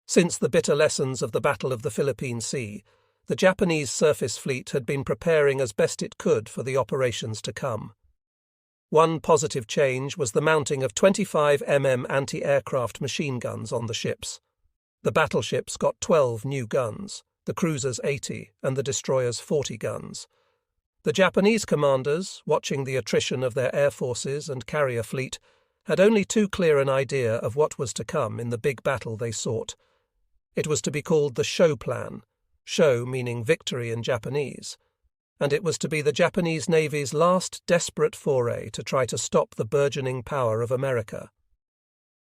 Since the bitter lessons of the Battle of the Philippine Sea, the Japanese surface fleet had been preparing as best it could for the operations to come. One positive change was the mounting of 25 anti-aircraft machine guns on the ships. The battleships got 12 new guns, the cruisers 80 and the destroyers 40 guns. The Japanese commanders, watching the attrition of their air forces and carrier fleet, had only too clear an idea of what was to come in the big battle they sought. It was to be called the Show Plan, show meaning victory in Japanese, and it was to be the Japanese Navy's last desperate foray to try to stop the burgeoning power of America.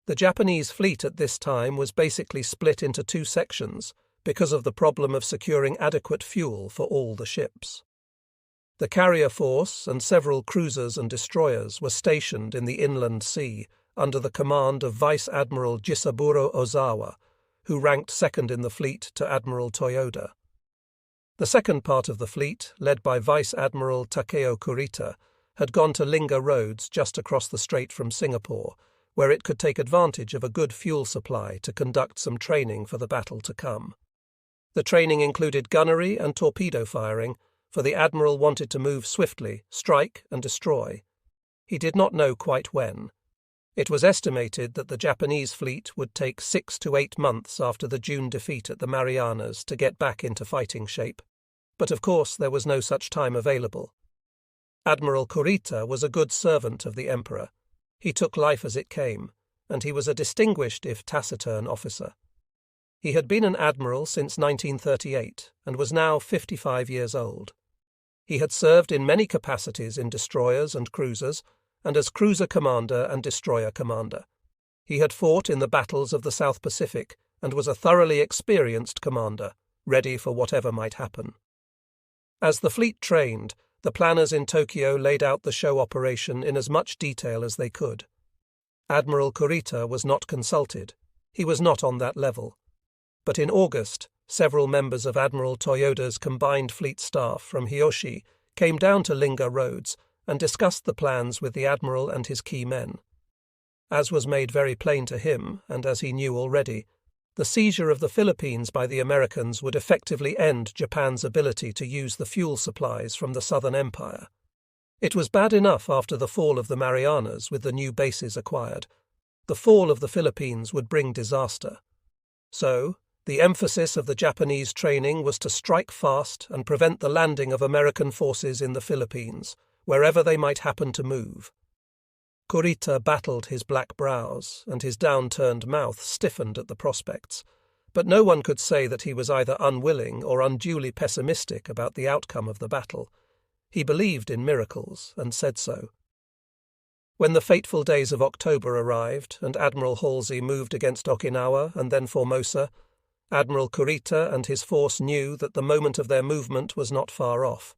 The Japanese fleet at this time was basically split into two sections because of the problem of securing adequate fuel for all the ships. The carrier force and several cruisers and destroyers were stationed in the inland sea under the command of Vice Admiral Jisaburo Ozawa, who ranked second in the fleet to Admiral Toyoda. The second part of the fleet, led by Vice Admiral Takeo Kurita, had gone to Linga Roads just across the strait from Singapore, where it could take advantage of a good fuel supply to conduct some training for the battle to come. The training included gunnery and torpedo firing, for the Admiral wanted to move swiftly, strike and destroy. He did not know quite when. It was estimated that the Japanese fleet would take 6 to 8 months after the June defeat at the Marianas to get back into fighting shape. But of course there was no such time available. Admiral Kurita was a good servant of the Emperor. He took life as it came, and he was a distinguished if taciturn officer. He had been an admiral since 1938 and was now 55 years old. He had served in many capacities in destroyers and cruisers, and as cruiser commander and destroyer commander. He had fought in the battles of the South Pacific and was a thoroughly experienced commander, ready for whatever might happen. As the fleet trained, the planners in Tokyo laid out the show operation in as much detail as they could. Admiral Kurita was not consulted. He was not on that level. But in August, several members of Admiral Toyoda's combined fleet staff from Hiyoshi came down to Linga Roads and discussed the plans with the Admiral and his key men. As was made very plain to him, and as he knew already, the seizure of the Philippines by the Americans would effectively end Japan's ability to use the fuel supplies from the Southern Empire. It was bad enough after the fall of the Marianas with the new bases acquired. The fall of the Philippines would bring disaster. So, the emphasis of the Japanese training was to strike fast and prevent the landing of American forces in the Philippines, wherever they might happen to move. Kurita battled his black brows, and his down-turned mouth stiffened at the prospects, but no one could say that he was either unwilling or unduly pessimistic about the outcome of the battle. He believed in miracles, and said so. When the fateful days of October arrived, and Admiral Halsey moved against Okinawa and then Formosa, Admiral Kurita and his force knew that the moment of their movement was not far off.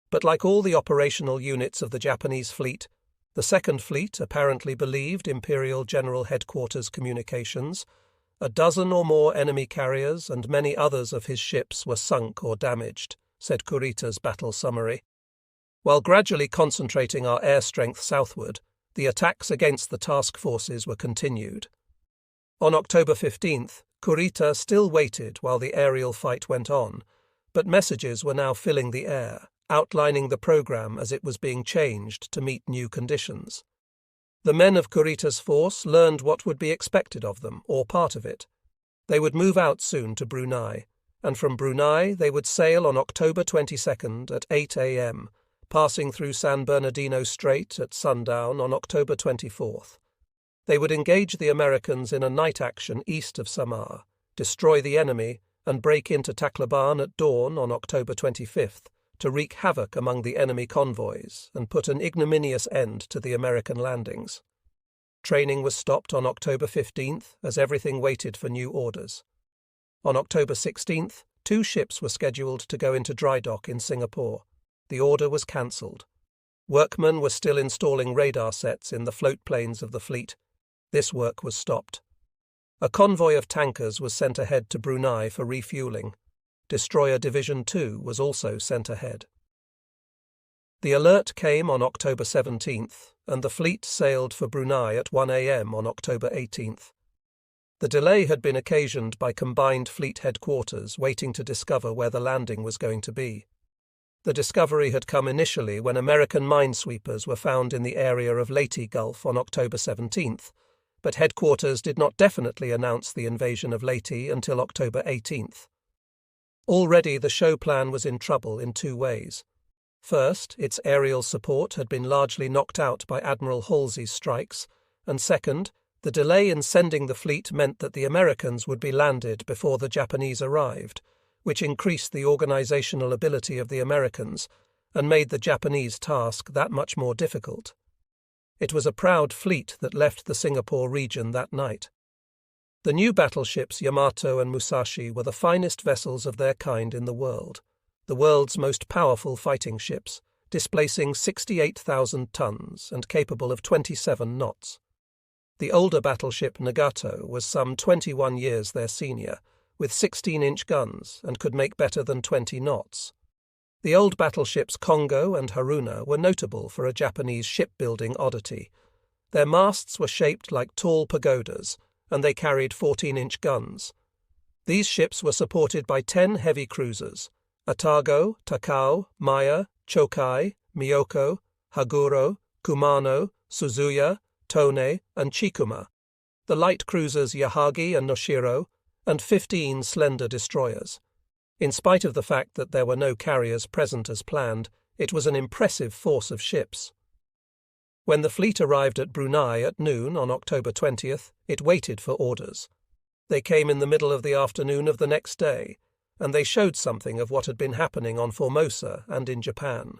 But like all the operational units of the Japanese fleet, the Second Fleet apparently believed Imperial General Headquarters communications. A dozen or more enemy carriers and many others of his ships were sunk or damaged, said Kurita's battle summary. While gradually concentrating our air strength southward, the attacks against the task forces were continued. On October 15th, Kurita still waited while the aerial fight went on, but messages were now filling the air, outlining the program as it was being changed to meet new conditions. The men of Kurita's force learned what would be expected of them, or part of it. They would move out soon to Brunei, and from Brunei they would sail on October 22nd at 8 a.m., passing through San Bernardino Strait at sundown on October 24th. They would engage the Americans in a night action east of Samar, destroy the enemy, and break into Tacloban at dawn on October 25th, to wreak havoc among the enemy convoys and put an ignominious end to the American landings. Training was stopped on October 15th as everything waited for new orders. On October 16th, 2 ships were scheduled to go into dry dock in Singapore. The order was cancelled. Workmen were still installing radar sets in the float planes of the fleet. This work was stopped. A convoy of tankers was sent ahead to Brunei for refueling. Destroyer Division 2 was also sent ahead. The alert came on October 17th, and the fleet sailed for Brunei at 1 a.m. on October 18th. The delay had been occasioned by combined fleet headquarters waiting to discover where the landing was going to be. The discovery had come initially when American minesweepers were found in the area of Leyte Gulf on October 17th, but headquarters did not definitely announce the invasion of Leyte until October 18th. Already the show plan was in trouble in two ways. First, its aerial support had been largely knocked out by Admiral Halsey's strikes, and second, the delay in sending the fleet meant that the Americans would be landed before the Japanese arrived, which increased the organizational ability of the Americans and made the Japanese task that much more difficult. It was a proud fleet that left the Singapore region that night. The new battleships Yamato and Musashi were the finest vessels of their kind in the world's most powerful fighting ships, displacing 68,000 tons and capable of 27 knots. The older battleship Nagato was some 21 years their senior, with 16-inch guns and could make better than 20 knots. The old battleships Kongo and Haruna were notable for a Japanese shipbuilding oddity. Their masts were shaped like tall pagodas, and they carried 14-inch guns. These ships were supported by 10 heavy cruisers: Atago, Takao, Maya, Chokai, Miyoko, Haguro, Kumano, Suzuya, Tone, and Chikuma, the light cruisers Yahagi and Noshiro, and 15 slender destroyers. In spite of the fact that there were no carriers present as planned, it was an impressive force of ships. When the fleet arrived at Brunei at noon on October 20th, it waited for orders. They came in the middle of the afternoon of the next day, and they showed something of what had been happening on Formosa and in Japan.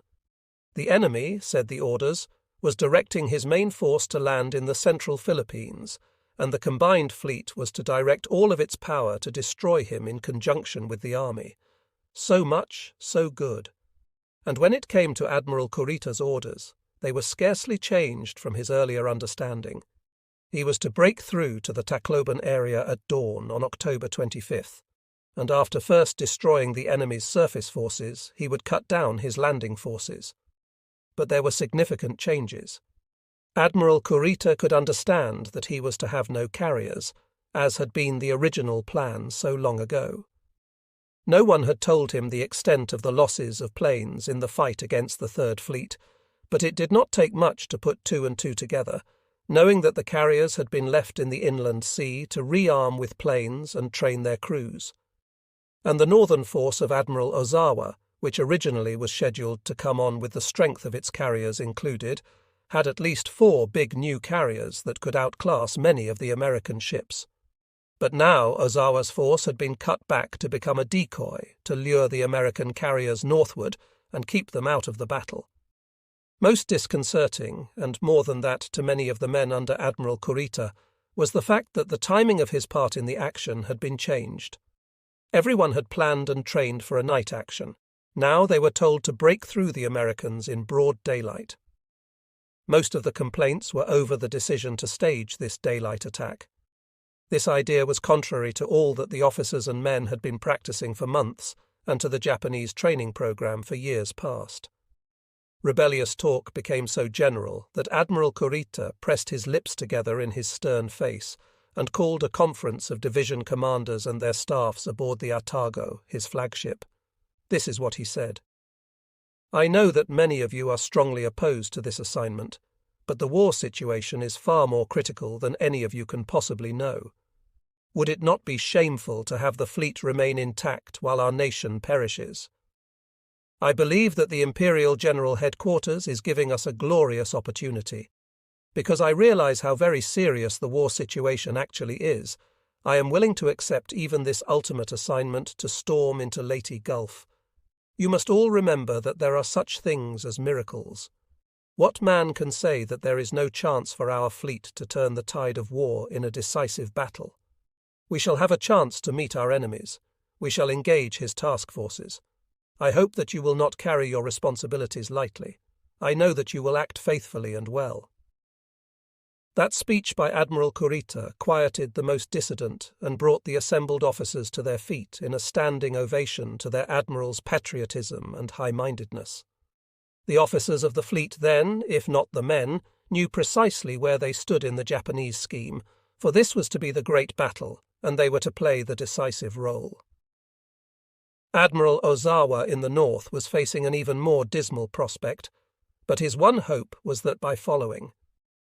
The enemy, said the orders, was directing his main force to land in the central Philippines, and the combined fleet was to direct all of its power to destroy him in conjunction with the army. So much, so good. And when it came to Admiral Kurita's orders, they were scarcely changed from his earlier understanding. He was to break through to the Tacloban area at dawn on October 25th, and after first destroying the enemy's surface forces, he would cut down his landing forces. But there were significant changes. Admiral Kurita could understand that he was to have no carriers, as had been the original plan so long ago. No one had told him the extent of the losses of planes in the fight against the Third Fleet, but it did not take much to put two and two together, knowing that the carriers had been left in the inland sea to rearm with planes and train their crews. And the northern force of Admiral Ozawa, which originally was scheduled to come on with the strength of its carriers included, had at least 4 big new carriers that could outclass many of the American ships. But now Ozawa's force had been cut back to become a decoy to lure the American carriers northward and keep them out of the battle. Most disconcerting, and more than that to many of the men under Admiral Kurita, was the fact that the timing of his part in the action had been changed. Everyone had planned and trained for a night action. Now they were told to break through the Americans in broad daylight. Most of the complaints were over the decision to stage this daylight attack. This idea was contrary to all that the officers and men had been practicing for months and to the Japanese training program for years past. Rebellious talk became so general that Admiral Kurita pressed his lips together in his stern face and called a conference of division commanders and their staffs aboard the Atago, his flagship. This is what he said. I know that many of you are strongly opposed to this assignment, but the war situation is far more critical than any of you can possibly know. Would it not be shameful to have the fleet remain intact while our nation perishes? I believe that the Imperial General Headquarters is giving us a glorious opportunity. Because I realize how very serious the war situation actually is, I am willing to accept even this ultimate assignment to storm into Leyte Gulf. You must all remember that there are such things as miracles. What man can say that there is no chance for our fleet to turn the tide of war in a decisive battle? We shall have a chance to meet our enemies. We shall engage his task forces. I hope that you will not carry your responsibilities lightly. I know that you will act faithfully and well. That speech by Admiral Kurita quieted the most dissident and brought the assembled officers to their feet in a standing ovation to their admiral's patriotism and high-mindedness. The officers of the fleet then, if not the men, knew precisely where they stood in the Japanese scheme, for this was to be the great battle, and they were to play the decisive role. Admiral Ozawa in the north was facing an even more dismal prospect, but his one hope was that by following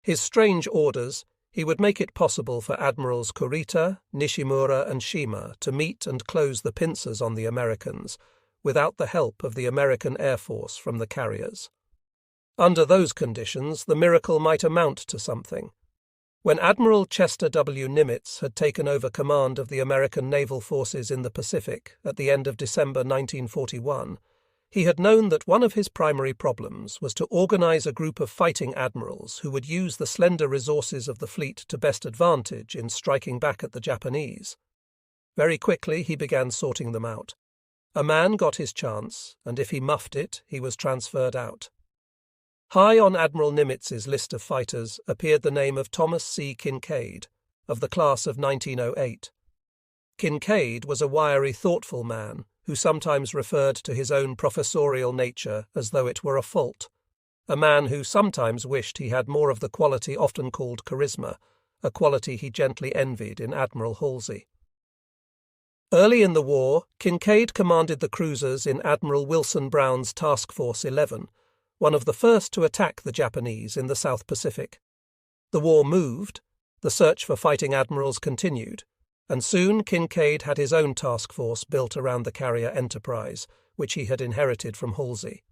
his strange orders, he would make it possible for Admirals Kurita, Nishimura and Shima to meet and close the pincers on the Americans without the help of the American Air Force from the carriers. Under those conditions, the miracle might amount to something. When Admiral Chester W. Nimitz had taken over command of the American naval forces in the Pacific at the end of December 1941, he had known that one of his primary problems was to organize a group of fighting admirals who would use the slender resources of the fleet to best advantage in striking back at the Japanese. Very quickly he began sorting them out. A man got his chance, and if he muffed it, he was transferred out. High on Admiral Nimitz's list of fighters appeared the name of Thomas C. Kinkaid, of the class of 1908. Kinkaid was a wiry, thoughtful man who sometimes referred to his own professorial nature as though it were a fault, a man who sometimes wished he had more of the quality often called charisma, a quality he gently envied in Admiral Halsey. Early in the war, Kinkaid commanded the cruisers in Admiral Wilson Brown's Task Force 11, one of the first to attack the Japanese in the South Pacific. The war moved, the search for fighting admirals continued, and soon Kinkaid had his own task force built around the carrier Enterprise, which he had inherited from Halsey.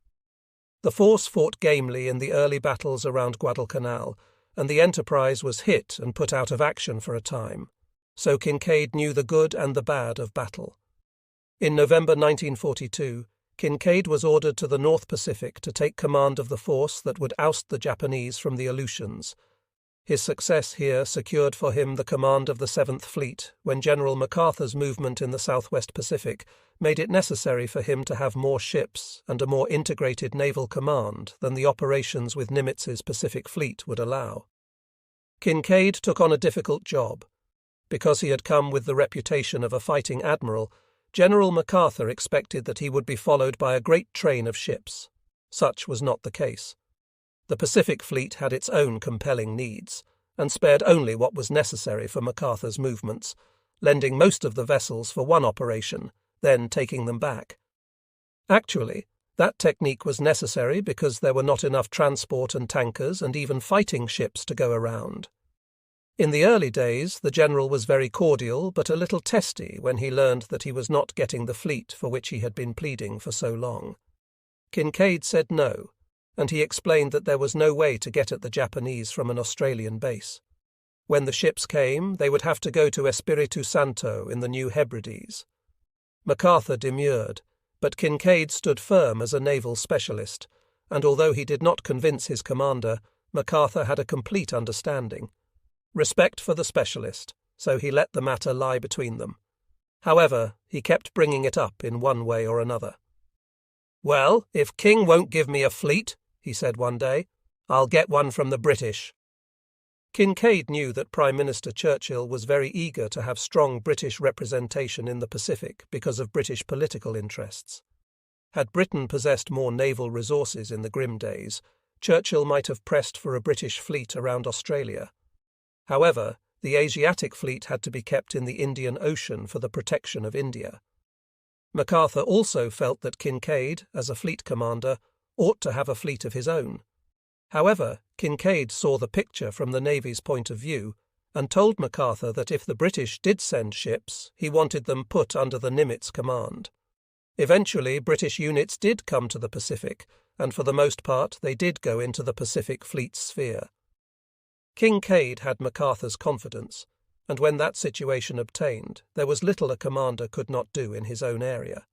The force fought gamely in the early battles around Guadalcanal, and the Enterprise was hit and put out of action for a time, so Kinkaid knew the good and the bad of battle. In November 1942, Kinkaid was ordered to the North Pacific to take command of the force that would oust the Japanese from the Aleutians. His success here secured for him the command of the 7th Fleet when General MacArthur's movement in the Southwest Pacific made it necessary for him to have more ships and a more integrated naval command than the operations with Nimitz's Pacific Fleet would allow. Kinkaid took on a difficult job. Because he had come with the reputation of a fighting admiral, General MacArthur expected that he would be followed by a great train of ships. Such was not the case. The Pacific Fleet had its own compelling needs, and spared only what was necessary for MacArthur's movements, lending most of the vessels for one operation, then taking them back. Actually, that technique was necessary because there were not enough transport and tankers and even fighting ships to go around. In the early days, the general was very cordial but a little testy when he learned that he was not getting the fleet for which he had been pleading for so long. Kinkaid said no, and he explained that there was no way to get at the Japanese from an Australian base. When the ships came, they would have to go to Espiritu Santo in the New Hebrides. MacArthur demurred, but Kinkaid stood firm as a naval specialist, and although he did not convince his commander, MacArthur had a complete understanding. Respect for the specialist, so he let the matter lie between them. However, he kept bringing it up in one way or another. "Well, if King won't give me a fleet," he said one day, "I'll get one from the British." Kinkaid knew that Prime Minister Churchill was very eager to have strong British representation in the Pacific because of British political interests. Had Britain possessed more naval resources in the grim days, Churchill might have pressed for a British fleet around Australia. However, the Asiatic fleet had to be kept in the Indian Ocean for the protection of India. MacArthur also felt that Kinkaid, as a fleet commander, ought to have a fleet of his own. However, Kinkaid saw the picture from the Navy's point of view and told MacArthur that if the British did send ships, he wanted them put under the Nimitz command. Eventually, British units did come to the Pacific, and for the most part they did go into the Pacific Fleet's sphere. Kinkaid had MacArthur's confidence, and when that situation obtained, there was little a commander could not do in his own area.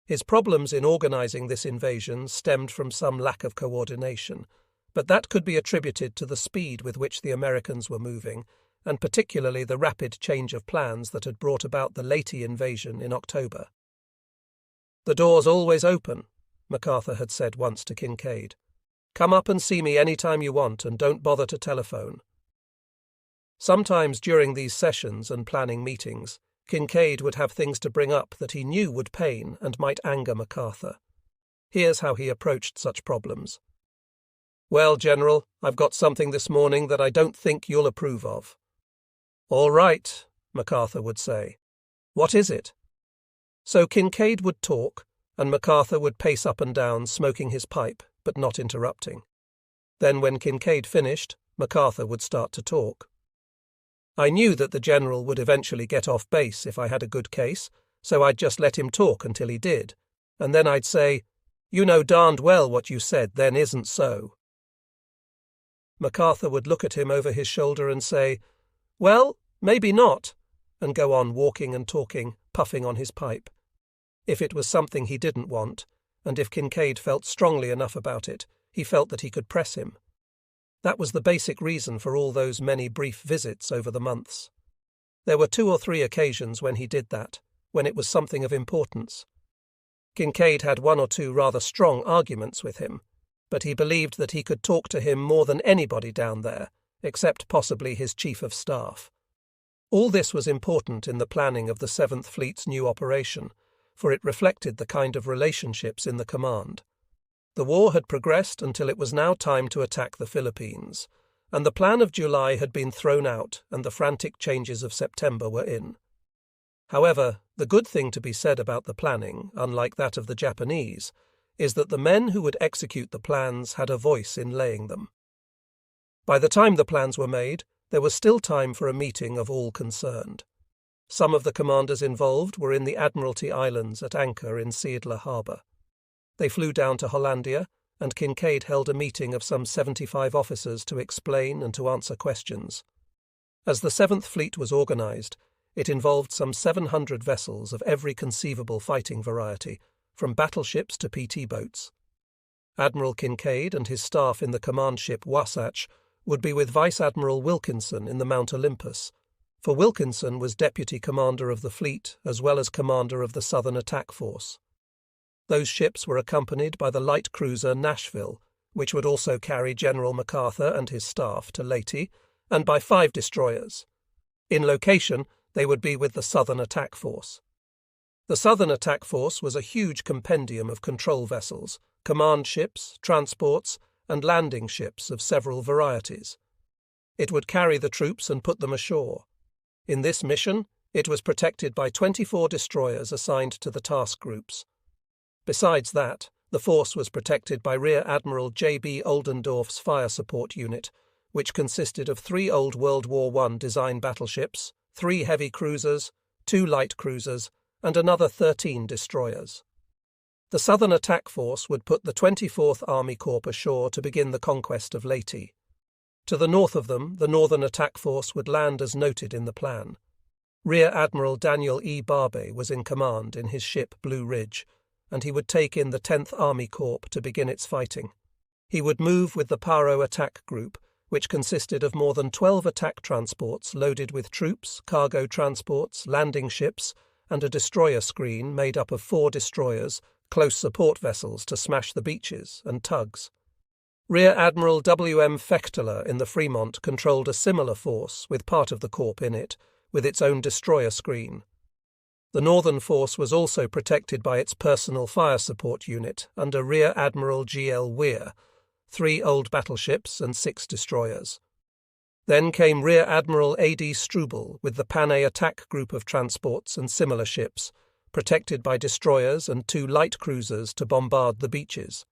His problems in organizing this invasion stemmed from some lack of coordination, but that could be attributed to the speed with which the Americans were moving, and particularly the rapid change of plans that had brought about the Leyte invasion in October. "The door's always open," MacArthur had said once to Kinkaid. "Come up and see me any time you want, and don't bother to telephone." Sometimes during these sessions and planning meetings, Kinkaid would have things to bring up that he knew would pain and might anger MacArthur. Here's how he approached such problems. "Well, General, I've got something this morning that I don't think you'll approve of." "All right," MacArthur would say. "What is it?" So Kincaid would talk, and MacArthur would pace up and down, smoking his pipe, but not interrupting. Then when Kincaid finished, MacArthur would start to talk. I knew that the general would eventually get off base if I had a good case, so I'd just let him talk until he did, and then I'd say, "You know darned well what you said then isn't so." MacArthur would look at him over his shoulder and say, "Well, maybe not," and go on walking and talking, puffing on his pipe. If it was something he didn't want, and if Kincaid felt strongly enough about it, he felt that he could press him. That was the basic reason for all those many brief visits over the months. There were 2 or 3 occasions when he did that, when it was something of importance. Kincaid had 1 or 2 rather strong arguments with him, but he believed that he could talk to him more than anybody down there, except possibly his chief of staff. All this was important in the planning of the 7th Fleet's new operation, for it reflected the kind of relationships in the command. The war had progressed until it was now time to attack the Philippines, and the plan of July had been thrown out and the frantic changes of September were in. However, the good thing to be said about the planning, unlike that of the Japanese, is that the men who would execute the plans had a voice in laying them. By the time the plans were made, there was still time for a meeting of all concerned. Some of the commanders involved were in the Admiralty Islands at anchor in Seidler Harbour. They flew down to Hollandia, and Kincaid held a meeting of some 75 officers to explain and to answer questions. As the 7th Fleet was organised, it involved some 700 vessels of every conceivable fighting variety, from battleships to PT boats. Admiral Kincaid and his staff in the command ship Wasatch would be with Vice Admiral Wilkinson in the Mount Olympus, for Wilkinson was deputy commander of the fleet as well as commander of the Southern Attack Force. Those ships were accompanied by the light cruiser Nashville, which would also carry General MacArthur and his staff to Leyte, and by 5 destroyers. In location, they would be with the Southern Attack Force. The Southern Attack Force was a huge compendium of control vessels, command ships, transports, and landing ships of several varieties. It would carry the troops and put them ashore. In this mission, it was protected by 24 destroyers assigned to the task groups. Besides that, the force was protected by Rear Admiral J.B. Oldendorf's fire support unit, which consisted of 3 old World War I design battleships, 3 heavy cruisers, 2 light cruisers, and another 13 destroyers. The Southern Attack Force would put the 24th Army Corps ashore to begin the conquest of Leyte. To the north of them, the Northern Attack Force would land as noted in the plan. Rear Admiral Daniel E. Barbe was in command in his ship Blue Ridge, and he would take in the 10th Army Corps to begin its fighting. He would move with the Paro Attack Group, which consisted of more than 12 attack transports loaded with troops, cargo transports, landing ships, and a destroyer screen made up of 4 destroyers, close support vessels to smash the beaches, and tugs. Rear Admiral W.M. Fechteler in the Fremont controlled a similar force with part of the corps in it, with its own destroyer screen. The Northern Force was also protected by its personal fire support unit under Rear Admiral G.L. Weir, 3 old battleships and 6 destroyers. Then came Rear Admiral A.D. Struble with the Panay Attack Group of transports and similar ships, protected by destroyers and 2 light cruisers to bombard the beaches.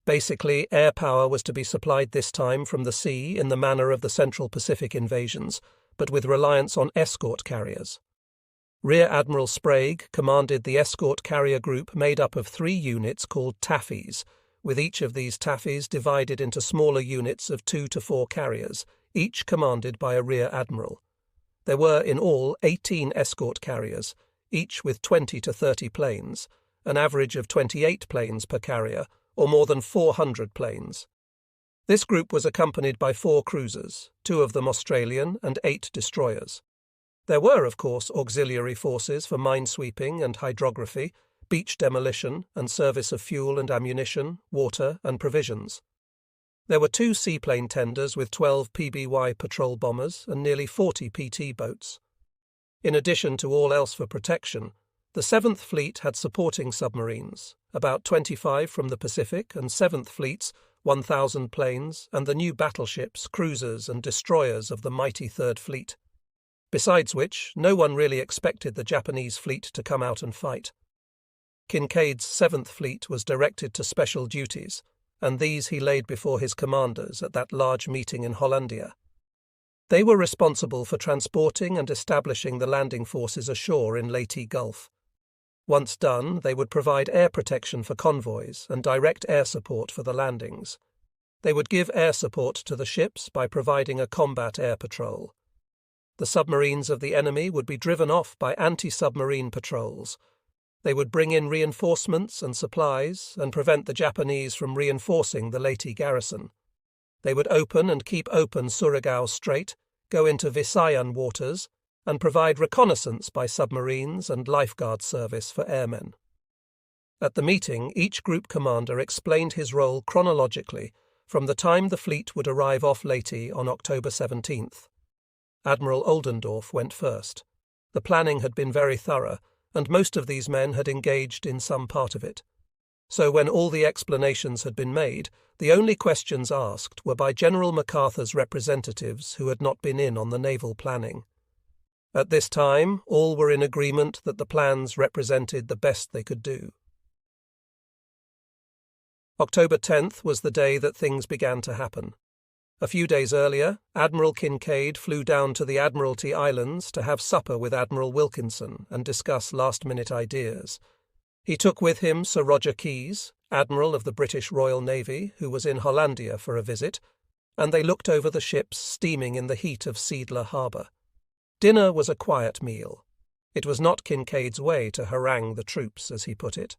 Basically, air power was to be supplied this time from the sea in the manner of the Central Pacific invasions, but with reliance on escort carriers. Rear Admiral Sprague commanded the escort carrier group made up of 3 units called Taffies, with each of these Taffies divided into smaller units of 2 to 4 carriers, each commanded by a rear admiral. There were in all 18 escort carriers, each with 20 to 30 planes, an average of 28 planes per carrier, or more than 400 planes. This group was accompanied by 4 cruisers, 2 of them Australian and 8 destroyers. There were, of course, auxiliary forces for minesweeping and hydrography, beach demolition and service of fuel and ammunition, water and provisions. There were 2 seaplane tenders with 12 PBY patrol bombers and nearly 40 PT boats. In addition to all else for protection, the 7th Fleet had supporting submarines, about 25 from the Pacific, and 7th Fleet's 1,000 planes, and the new battleships, cruisers and destroyers of the mighty 3rd Fleet. Besides which, no one really expected the Japanese fleet to come out and fight. Kinkaid's 7th Fleet was directed to special duties, and these he laid before his commanders at that large meeting in Hollandia. They were responsible for transporting and establishing the landing forces ashore in Leyte Gulf. Once done, they would provide air protection for convoys and direct air support for the landings. They would give air support to the ships by providing a combat air patrol. The submarines of the enemy would be driven off by anti-submarine patrols. They would bring in reinforcements and supplies and prevent the Japanese from reinforcing the Leyte garrison. They would open and keep open Surigao Strait, go into Visayan waters, and provide reconnaissance by submarines and lifeguard service for airmen. At the meeting, each group commander explained his role chronologically from the time the fleet would arrive off Leyte on October 17th. Admiral Oldendorf went first. The planning had been very thorough, and most of these men had engaged in some part of it. So when all the explanations had been made, the only questions asked were by General MacArthur's representatives who had not been in on the naval planning. At this time, all were in agreement that the plans represented the best they could do. October 10th was the day that things began to happen. A few days earlier, Admiral Kinkaid flew down to the Admiralty Islands to have supper with Admiral Wilkinson and discuss last-minute ideas. He took with him Sir Roger Keyes, Admiral of the British Royal Navy, who was in Hollandia for a visit, and they looked over the ships steaming in the heat of Seidler Harbour. Dinner was a quiet meal. It was not Kinkaid's way to harangue the troops, as he put it.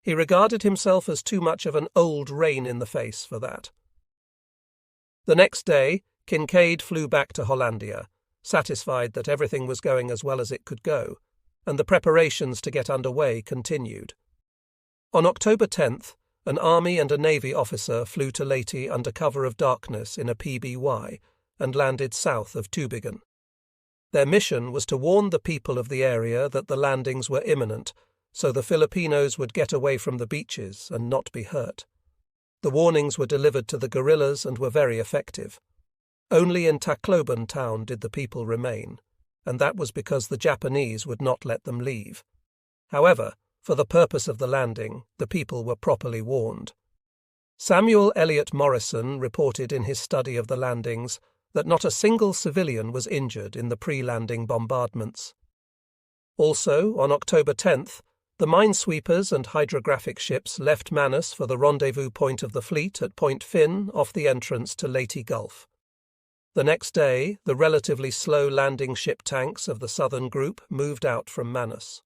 He regarded himself as too much of an old rain-in-the-face for that. The next day, Kinkaid flew back to Hollandia, satisfied that everything was going as well as it could go, and the preparations to get underway continued. On October 10th, an Army and a Navy officer flew to Leyte under cover of darkness in a PBY and landed south of Tübingen. Their mission was to warn the people of the area that the landings were imminent, so the Filipinos would get away from the beaches and not be hurt. The warnings were delivered to the guerrillas and were very effective. Only in Tacloban town did the people remain, and that was because the Japanese would not let them leave. However, for the purpose of the landing, the people were properly warned. Samuel Eliot Morrison reported in his study of the landings that not a single civilian was injured in the pre-landing bombardments. Also, on October 10th, the minesweepers and hydrographic ships left Manus for the rendezvous point of the fleet at Point Finn off the entrance to Leyte Gulf. The next day, the relatively slow landing ship tanks of the southern group moved out from Manus.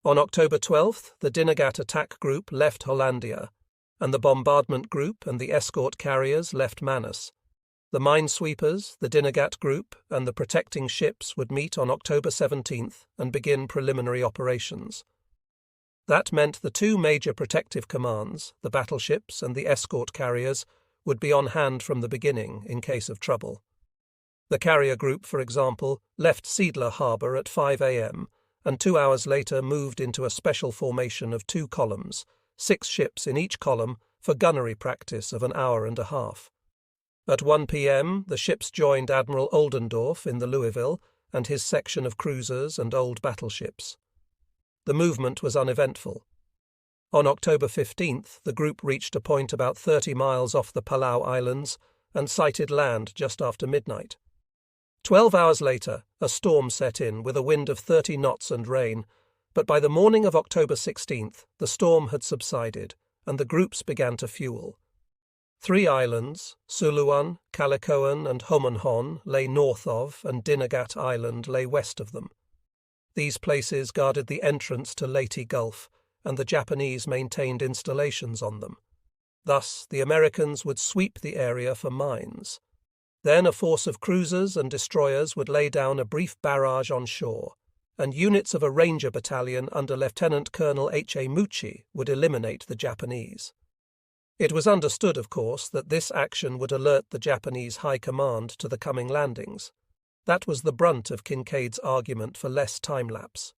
On October 12th, the Dinagat attack group left Hollandia, and the bombardment group and the escort carriers left Manus. The minesweepers, the Dinagat group, and the protecting ships would meet on October 17th and begin preliminary operations. That meant the two major protective commands, the battleships and the escort carriers, would be on hand from the beginning in case of trouble. The carrier group, for example, left Seidler Harbour at 5 a.m. and 2 hours later moved into a special formation of 2 columns, 6 ships in each column, for gunnery practice of an hour and a half. At 1 p.m. the ships joined Admiral Oldendorf in the Louisville and his section of cruisers and old battleships. The movement was uneventful. On October 15th, the group reached a point about 30 miles off the Palau Islands and sighted land just after midnight. 12 hours later, a storm set in with a wind of 30 knots and rain, but by the morning of October 16th, the storm had subsided and the groups began to fuel. 3 islands, Suluan, Calicoan and Homonhon, lay north of, and Dinagat Island lay west of them. These places guarded the entrance to Leyte Gulf, and the Japanese maintained installations on them. Thus, the Americans would sweep the area for mines. Then a force of cruisers and destroyers would lay down a brief barrage on shore, and units of a ranger battalion under Lieutenant Colonel H.A. Mucci would eliminate the Japanese. It was understood, of course, that this action would alert the Japanese High Command to the coming landings. That was the brunt of Kinkaid's argument for less time-lapse.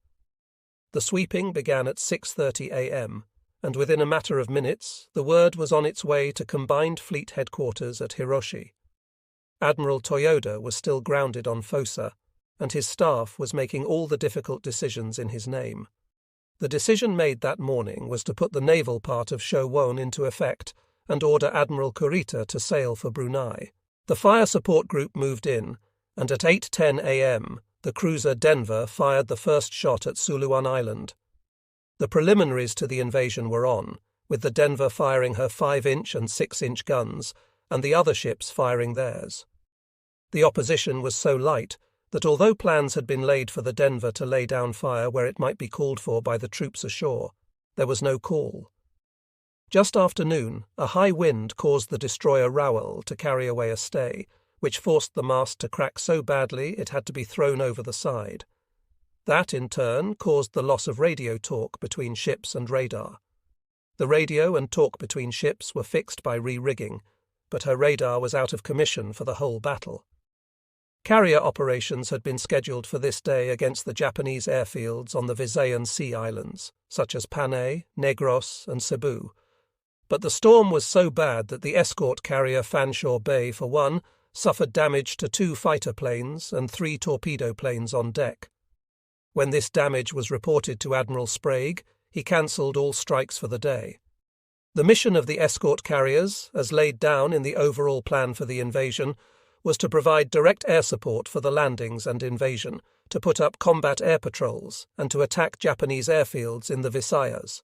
The sweeping began at 6:30 a.m., and within a matter of minutes, the word was on its way to Combined Fleet Headquarters at Hiroshi. Admiral Toyoda was still grounded on Fossa, and his staff was making all the difficult decisions in his name. The decision made that morning was to put the naval part of Showon into effect and order Admiral Kurita to sail for Brunei. The fire support group moved in, and at 8:10 a.m., the cruiser Denver fired the first shot at Suluan Island. The preliminaries to the invasion were on, with the Denver firing her 5-inch and 6-inch guns, and the other ships firing theirs. The opposition was so light that although plans had been laid for the Denver to lay down fire where it might be called for by the troops ashore, there was no call. Just after noon, a high wind caused the destroyer Rowell to carry away a stay, which forced the mast to crack so badly it had to be thrown over the side. That, in turn, caused the loss of radio talk between ships and radar. The radio and talk between ships were fixed by re-rigging, but her radar was out of commission for the whole battle. Carrier operations had been scheduled for this day against the Japanese airfields on the Visayan Sea Islands, such as Panay, Negros, and Cebu. But the storm was so bad that the escort carrier Fanshawe Bay, for one, suffered damage to 2 fighter planes and 3 torpedo planes on deck. When this damage was reported to Admiral Sprague, he cancelled all strikes for the day. The mission of the escort carriers, as laid down in the overall plan for the invasion, was to provide direct air support for the landings and invasion, to put up combat air patrols, and to attack Japanese airfields in the Visayas.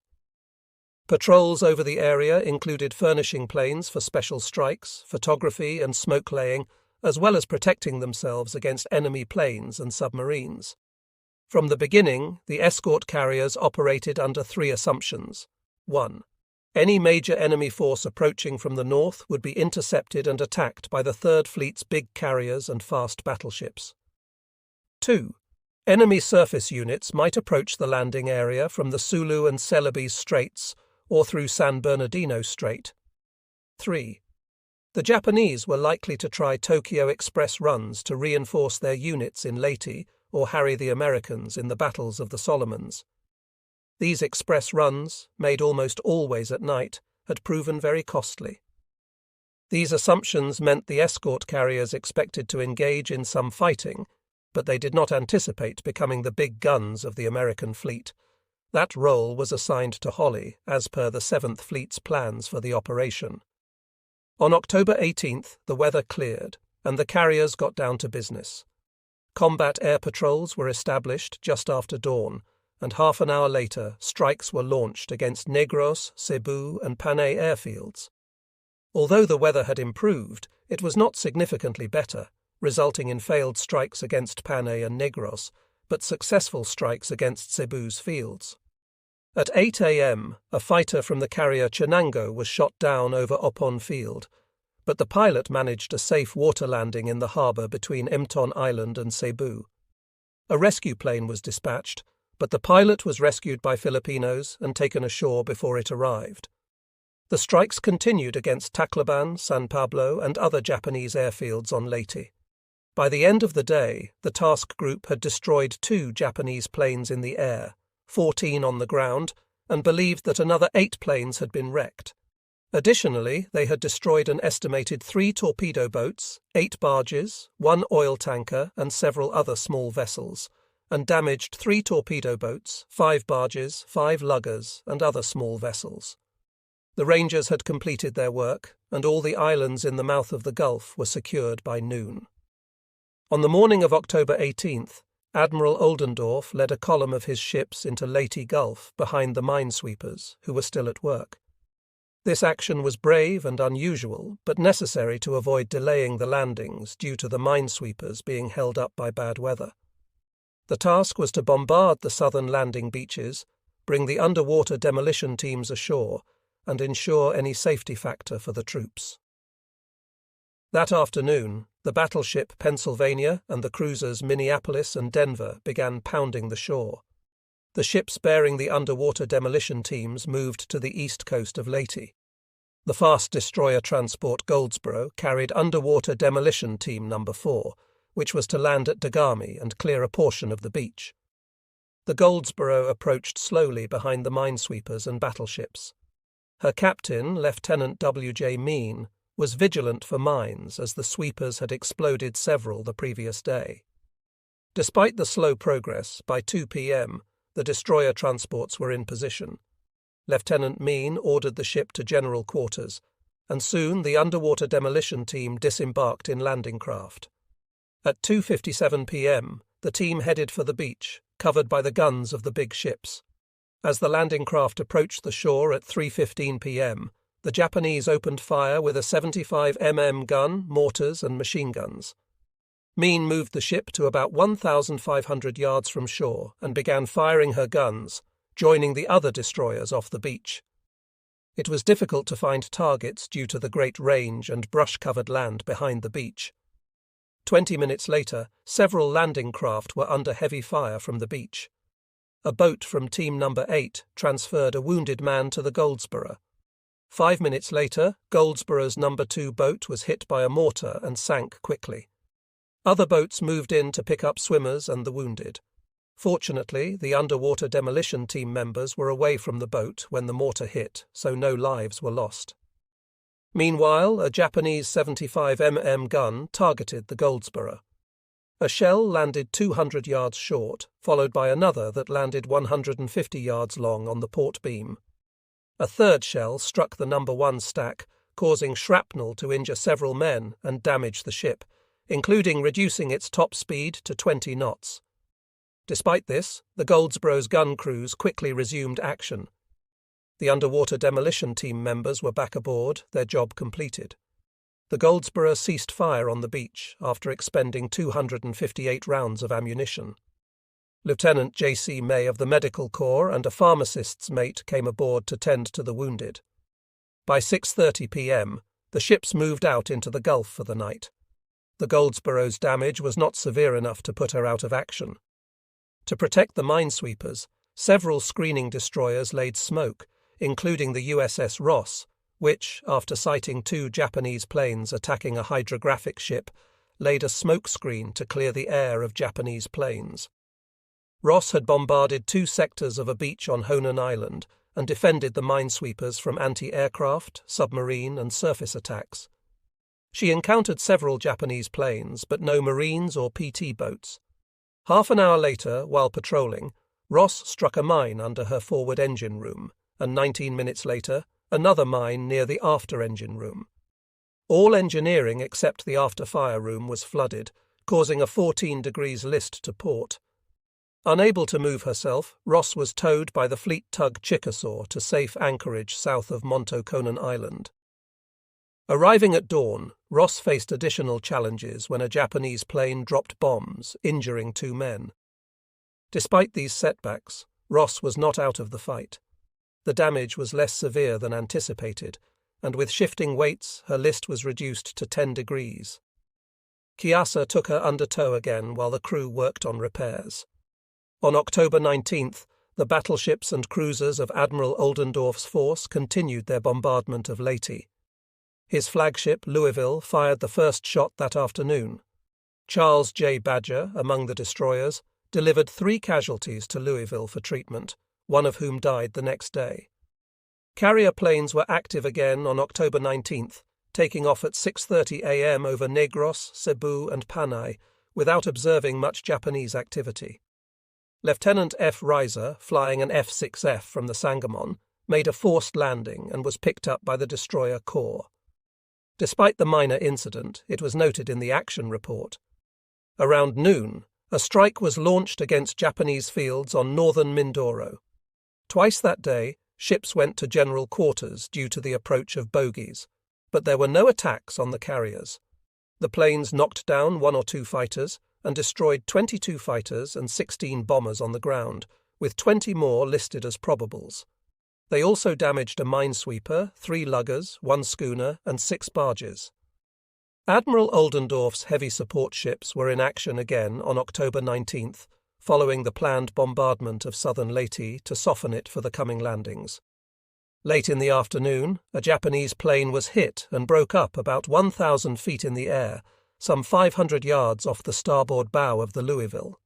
Patrols over the area included furnishing planes for special strikes, photography and smoke laying, as well as protecting themselves against enemy planes and submarines. From the beginning, the escort carriers operated under 3 assumptions. 1. Any major enemy force approaching from the north would be intercepted and attacked by the Third Fleet's big carriers and fast battleships. 2. Enemy surface units might approach the landing area from the Sulu and Celebes Straits or through San Bernardino Strait. 3. The Japanese were likely to try Tokyo Express runs to reinforce their units in Leyte or harry the Americans in the battles of the Solomons. These express runs, made almost always at night, had proven very costly. These assumptions meant the escort carriers expected to engage in some fighting, but they did not anticipate becoming the big guns of the American fleet. That role was assigned to Holly, as per the 7th Fleet's plans for the operation. On October 18th, the weather cleared, and the carriers got down to business. Combat air patrols were established just after dawn, and half an hour later strikes were launched against Negros, Cebu, and Panay airfields. Although the weather had improved, it was not significantly better, resulting in failed strikes against Panay and Negros, but successful strikes against Cebu's fields. At 8 a.m., a fighter from the carrier Chenango was shot down over Opon Field, but the pilot managed a safe water landing in the harbour between Emton Island and Cebu. A rescue plane was dispatched, but the pilot was rescued by Filipinos and taken ashore before it arrived. The strikes continued against Tacloban, San Pablo, and other Japanese airfields on Leyte. By the end of the day, the task group had destroyed 2 Japanese planes in the air, 14 on the ground, and believed that another 8 planes had been wrecked. Additionally, they had destroyed an estimated 3 torpedo boats, 8 barges, 1 oil tanker, and several other small vessels, and damaged 3 torpedo boats, 5 barges, 5 luggers, and other small vessels. The Rangers had completed their work, and all the islands in the mouth of the Gulf were secured by noon. On the morning of October 18th, Admiral Oldendorf led a column of his ships into Leyte Gulf behind the minesweepers, who were still at work. This action was brave and unusual, but necessary to avoid delaying the landings due to the minesweepers being held up by bad weather. The task was to bombard the southern landing beaches, bring the underwater demolition teams ashore, and ensure any safety factor for the troops. That afternoon, the battleship Pennsylvania and the cruisers Minneapolis and Denver began pounding the shore. The ships bearing the underwater demolition teams moved to the east coast of Leyte. The fast destroyer transport Goldsboro carried underwater demolition team number 4, which was to land at Dagami and clear a portion of the beach. The Goldsboro approached slowly behind the minesweepers and battleships. Her captain, Lieutenant W.J. Mean, was vigilant for mines as the sweepers had exploded several the previous day. Despite the slow progress, by 2 p.m., the destroyer transports were in position. Lieutenant Mean ordered the ship to general quarters, and soon the underwater demolition team disembarked in landing craft. At 2:57 p.m., the team headed for the beach, covered by the guns of the big ships. As the landing craft approached the shore at 3:15 p.m., the Japanese opened fire with a 75 mm gun, mortars and machine guns. Mean moved the ship to about 1,500 yards from shore and began firing her guns, joining the other destroyers off the beach. It was difficult to find targets due to the great range and brush-covered land behind the beach. 20 minutes later, several landing craft were under heavy fire from the beach. A boat from Team Number 8 transferred a wounded man to the Goldsborough. 5 minutes later, Goldsborough's Number 2 boat was hit by a mortar and sank quickly. Other boats moved in to pick up swimmers and the wounded. Fortunately, the underwater demolition team members were away from the boat when the mortar hit, so no lives were lost. Meanwhile, a Japanese 75 mm gun targeted the Goldsborough. A shell landed 200 yards short, followed by another that landed 150 yards long on the port beam. A third shell struck the Number 1 stack, causing shrapnel to injure several men and damage the ship, including reducing its top speed to 20 knots. Despite this, the Goldsborough's gun crews quickly resumed action. The underwater demolition team members were back aboard, their job completed. The Goldsborough ceased fire on the beach after expending 258 rounds of ammunition. Lieutenant J.C. May of the Medical Corps and a pharmacist's mate came aboard to tend to the wounded. By 6:30 p.m., the ships moved out into the Gulf for the night. The Goldsborough's damage was not severe enough to put her out of action. To protect the minesweepers, several screening destroyers laid smoke, including the USS Ross, which, after sighting 2 Japanese planes attacking a hydrographic ship, laid a smoke screen to clear the air of Japanese planes. Ross had bombarded 2 sectors of a beach on Honan Island and defended the minesweepers from anti-aircraft, submarine and surface attacks. She encountered several Japanese planes, but no Marines or PT boats. Half an hour later, while patrolling, Ross struck a mine under her forward engine room, and 19 minutes later, another mine near the after engine room. All engineering except the after fire room was flooded, causing a 14 degrees list to port. Unable to move herself, Ross was towed by the fleet tug Chickasaw to safe anchorage south of Montoconan Island. Arriving at dawn, Ross faced additional challenges when a Japanese plane dropped bombs, injuring 2 men. Despite these setbacks, Ross was not out of the fight. The damage was less severe than anticipated, and with shifting weights, her list was reduced to 10 degrees. Kiasa took her under tow again while the crew worked on repairs. On October 19th, the battleships and cruisers of Admiral Oldendorf's force continued their bombardment of Leyte. His flagship, Louisville, fired the first shot that afternoon. Charles J. Badger, among the destroyers, delivered 3 casualties to Louisville for treatment, one of whom died the next day. Carrier planes were active again on October 19th, taking off at 6:30 a.m. over Negros, Cebu and Panay, without observing much Japanese activity. Lieutenant F. Reiser, flying an F-6F from the Sangamon, made a forced landing and was picked up by the destroyer Corps. Despite the minor incident, it was noted in the action report. Around noon, a strike was launched against Japanese fields on northern Mindoro. Twice that day, ships went to general quarters due to the approach of bogies, but there were no attacks on the carriers. The planes knocked down 1 or 2 fighters and destroyed 22 fighters and 16 bombers on the ground, with 20 more listed as probables. They also damaged a minesweeper, 3 luggers, 1 schooner, and 6 barges. Admiral Oldendorf's heavy support ships were in action again on October 19th, following the planned bombardment of southern Leyte to soften it for the coming landings. Late in the afternoon, a Japanese plane was hit and broke up about 1,000 feet in the air, some 500 yards off the starboard bow of the Louisville.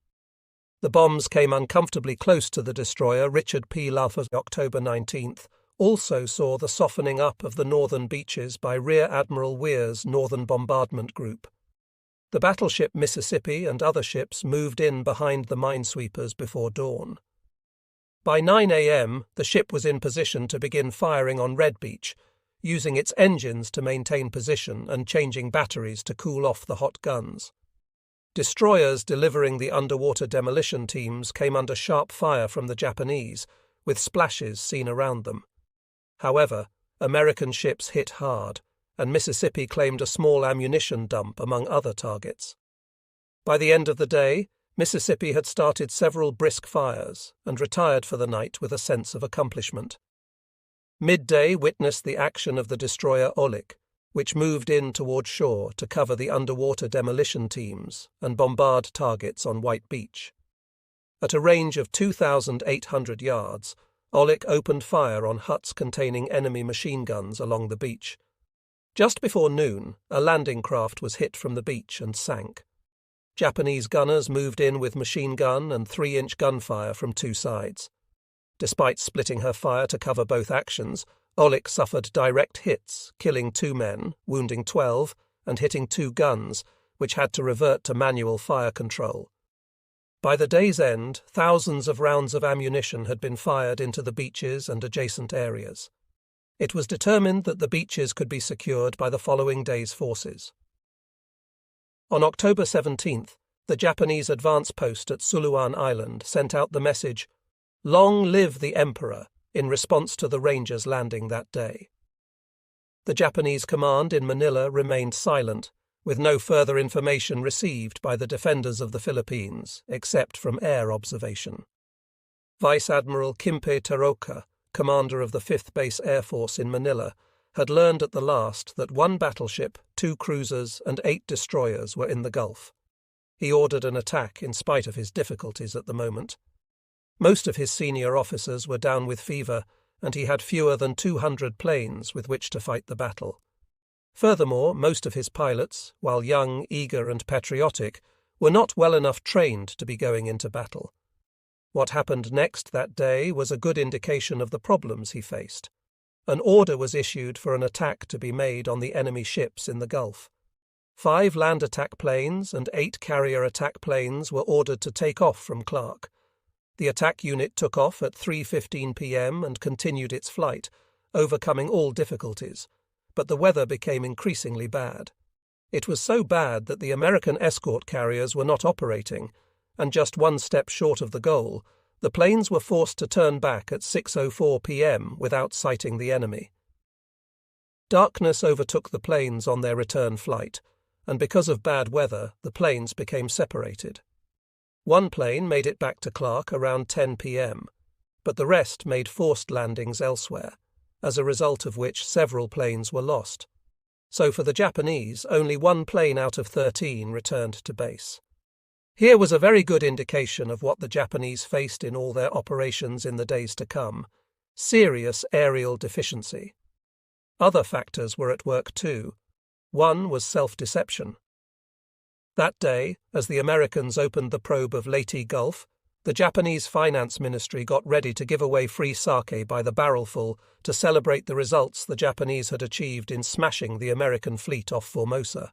The bombs came uncomfortably close to the destroyer Richard P. Lafayette. October 19th also saw the softening up of the northern beaches by Rear Admiral Weir's Northern Bombardment Group. The battleship Mississippi and other ships moved in behind the minesweepers before dawn. By 9 a.m., the ship was in position to begin firing on Red Beach, using its engines to maintain position and changing batteries to cool off the hot guns. Destroyers delivering the underwater demolition teams came under sharp fire from the Japanese, with splashes seen around them. However, American ships hit hard, and Mississippi claimed a small ammunition dump among other targets. By the end of the day, Mississippi had started several brisk fires and retired for the night with a sense of accomplishment. Midday witnessed the action of the destroyer Olik, which moved in toward shore to cover the underwater demolition teams and bombard targets on White Beach. At a range of 2,800 yards, Olik opened fire on huts containing enemy machine guns along the beach. Just before noon, a landing craft was hit from the beach and sank. Japanese gunners moved in with machine gun and 3-inch gunfire from two sides. Despite splitting her fire to cover both actions, Olik suffered direct hits, killing 2 men, wounding 12, and hitting 2 guns, which had to revert to manual fire control. By the day's end, thousands of rounds of ammunition had been fired into the beaches and adjacent areas. It was determined that the beaches could be secured by the following day's forces. On October 17th, the Japanese advance post at Suluan Island sent out the message, "Long live the Emperor," in response to the Rangers landing that day. The Japanese command in Manila remained silent, with no further information received by the defenders of the Philippines, except from air observation. Vice Admiral Kimpe Taroka, commander of the 5th Base Air Force in Manila, had learned at the last that 1 battleship, 2 cruisers, and 8 destroyers were in the Gulf. He ordered an attack in spite of his difficulties at the moment. Most of his senior officers were down with fever, and he had fewer than 200 planes with which to fight the battle. Furthermore, most of his pilots, while young, eager, and patriotic, were not well enough trained to be going into battle. What happened next that day was a good indication of the problems he faced. An order was issued for an attack to be made on the enemy ships in the Gulf. 5 land attack planes and 8 carrier attack planes were ordered to take off from Clark. The attack unit took off at 3:15 p.m. and continued its flight, overcoming all difficulties, but the weather became increasingly bad. It was so bad that the American escort carriers were not operating, and just 1 step short of the goal, the planes were forced to turn back at 6:04 p.m. without sighting the enemy. Darkness overtook the planes on their return flight, and because of bad weather, the planes became separated. 1 plane made it back to Clark around 10 p.m., but the rest made forced landings elsewhere, as a result of which several planes were lost. So for the Japanese, only 1 plane out of 13 returned to base. Here was a very good indication of what the Japanese faced in all their operations in the days to come: serious aerial deficiency. Other factors were at work too. One was self-deception. That day, as the Americans opened the probe of Leyte Gulf, the Japanese Finance Ministry got ready to give away free sake by the barrelful to celebrate the results the Japanese had achieved in smashing the American fleet off Formosa.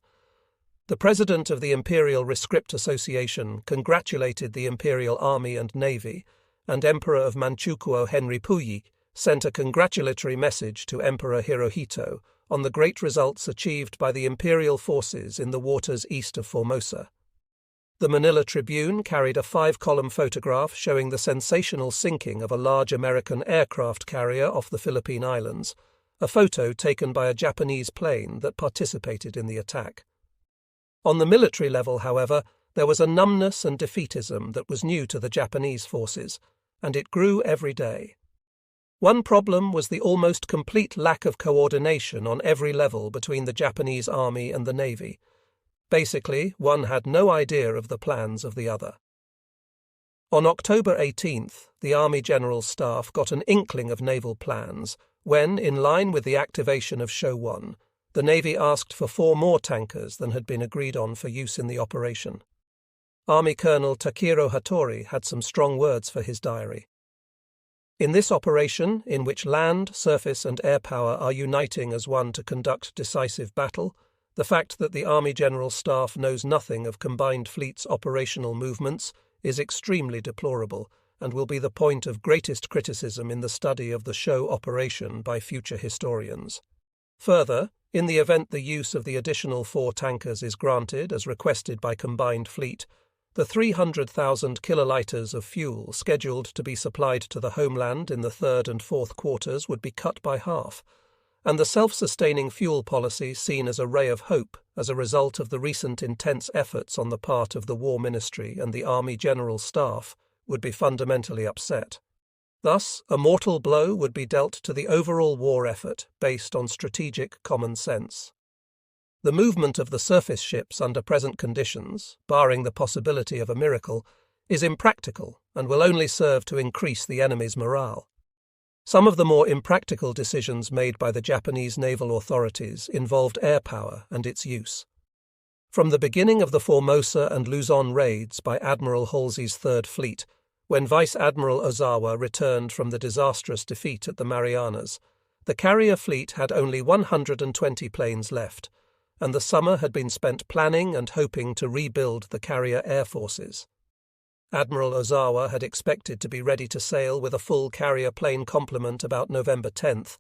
The president of the Imperial Rescript Association congratulated the Imperial Army and Navy, and Emperor of Manchukuo Henry Puyi sent a congratulatory message to Emperor Hirohito on the great results achieved by the Imperial forces in the waters east of Formosa. The Manila Tribune carried a 5-column photograph showing the sensational sinking of a large American aircraft carrier off the Philippine Islands, a photo taken by a Japanese plane that participated in the attack. On the military level, however, there was a numbness and defeatism that was new to the Japanese forces, and it grew every day. One problem was the almost complete lack of coordination on every level between the Japanese Army and the Navy. Basically, one had no idea of the plans of the other. On October 18th, the Army General Staff got an inkling of naval plans when, in line with the activation of Show 1, the Navy asked for 4 more tankers than had been agreed on for use in the operation. Army Colonel Takiro Hattori had some strong words for his diary. In this operation, in which land, surface and air power are uniting as one to conduct decisive battle, The fact that the Army General Staff knows nothing of Combined Fleet's operational movements is extremely deplorable and will be the point of greatest criticism in the study of the show operation by future historians. Further, in the event the use of the additional 4 tankers is granted as requested by Combined Fleet, the 300,000 kiloliters of fuel scheduled to be supplied to the homeland in the 3rd and 4th quarters would be cut by half, and the self-sustaining fuel policy seen as a ray of hope as a result of the recent intense efforts on the part of the War Ministry and the Army General Staff would be fundamentally upset. Thus, a mortal blow would be dealt to the overall war effort based on strategic common sense. The movement of the surface ships under present conditions, barring the possibility of a miracle, is impractical and will only serve to increase the enemy's morale. Some of the more impractical decisions made by the Japanese naval authorities involved air power and its use. From the beginning of the Formosa and Luzon raids by Admiral Halsey's Third Fleet, when Vice Admiral Ozawa returned from the disastrous defeat at the Marianas, the carrier fleet had only 120 planes left, and the summer had been spent planning and hoping to rebuild the carrier air forces. Admiral Ozawa had expected to be ready to sail with a full carrier plane complement about November 10th,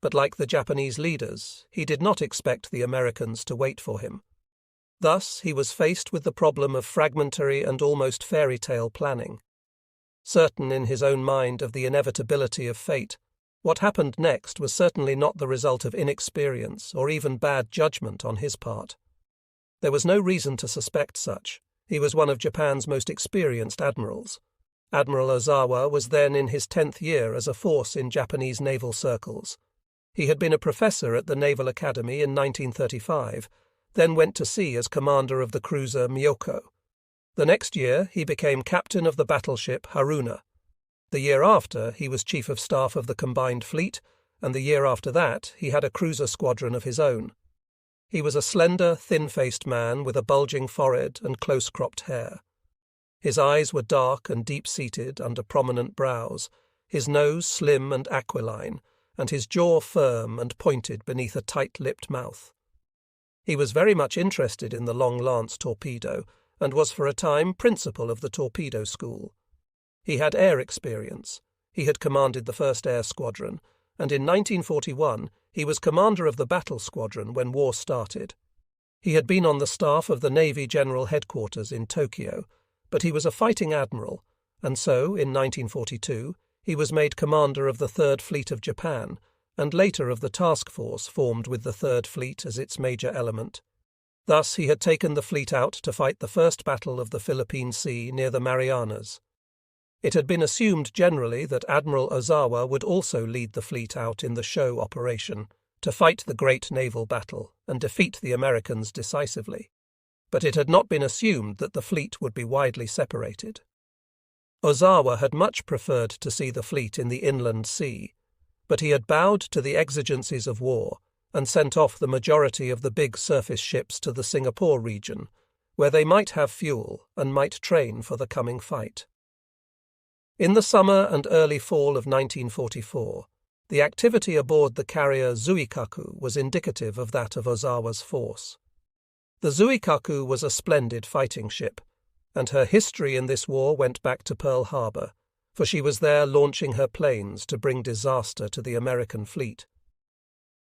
but like the Japanese leaders, he did not expect the Americans to wait for him. Thus, he was faced with the problem of fragmentary and almost fairy tale planning. Certain in his own mind of the inevitability of fate, what happened next was certainly not the result of inexperience or even bad judgment on his part. There was no reason to suspect such. He was one of Japan's most experienced admirals. Admiral Ozawa was then in his 10th year as a force in Japanese naval circles. He had been a professor at the Naval Academy in 1935, then went to sea as commander of the cruiser Myoko. The next year he became captain of the battleship Haruna. The year after he was chief of staff of the Combined Fleet, and the year after that he had a cruiser squadron of his own. He was a slender, thin-faced man with a bulging forehead and close-cropped hair. His eyes were dark and deep-seated under prominent brows, his nose slim and aquiline, and his jaw firm and pointed beneath a tight-lipped mouth. He was very much interested in the long-lance torpedo, and was for a time principal of the torpedo school. He had air experience. He had commanded the 1st Air Squadron, and in 1941 he was commander of the battle squadron when war started. He had been on the staff of the Navy General Headquarters in Tokyo, but he was a fighting admiral, and so, in 1942, he was made commander of the 3rd Fleet of Japan, and later of the task force formed with the 3rd Fleet as its major element. Thus he had taken the fleet out to fight the first battle of the Philippine Sea near the Marianas. It had been assumed generally that Admiral Ozawa would also lead the fleet out in the show operation, to fight the great naval battle and defeat the Americans decisively. But it had not been assumed that the fleet would be widely separated. Ozawa had much preferred to see the fleet in the inland sea, but he had bowed to the exigencies of war and sent off the majority of the big surface ships to the Singapore region, where they might have fuel and might train for the coming fight. In the summer and early fall of 1944, the activity aboard the carrier Zuikaku was indicative of that of Ozawa's force. The Zuikaku was a splendid fighting ship, and her history in this war went back to Pearl Harbor, for she was there launching her planes to bring disaster to the American fleet.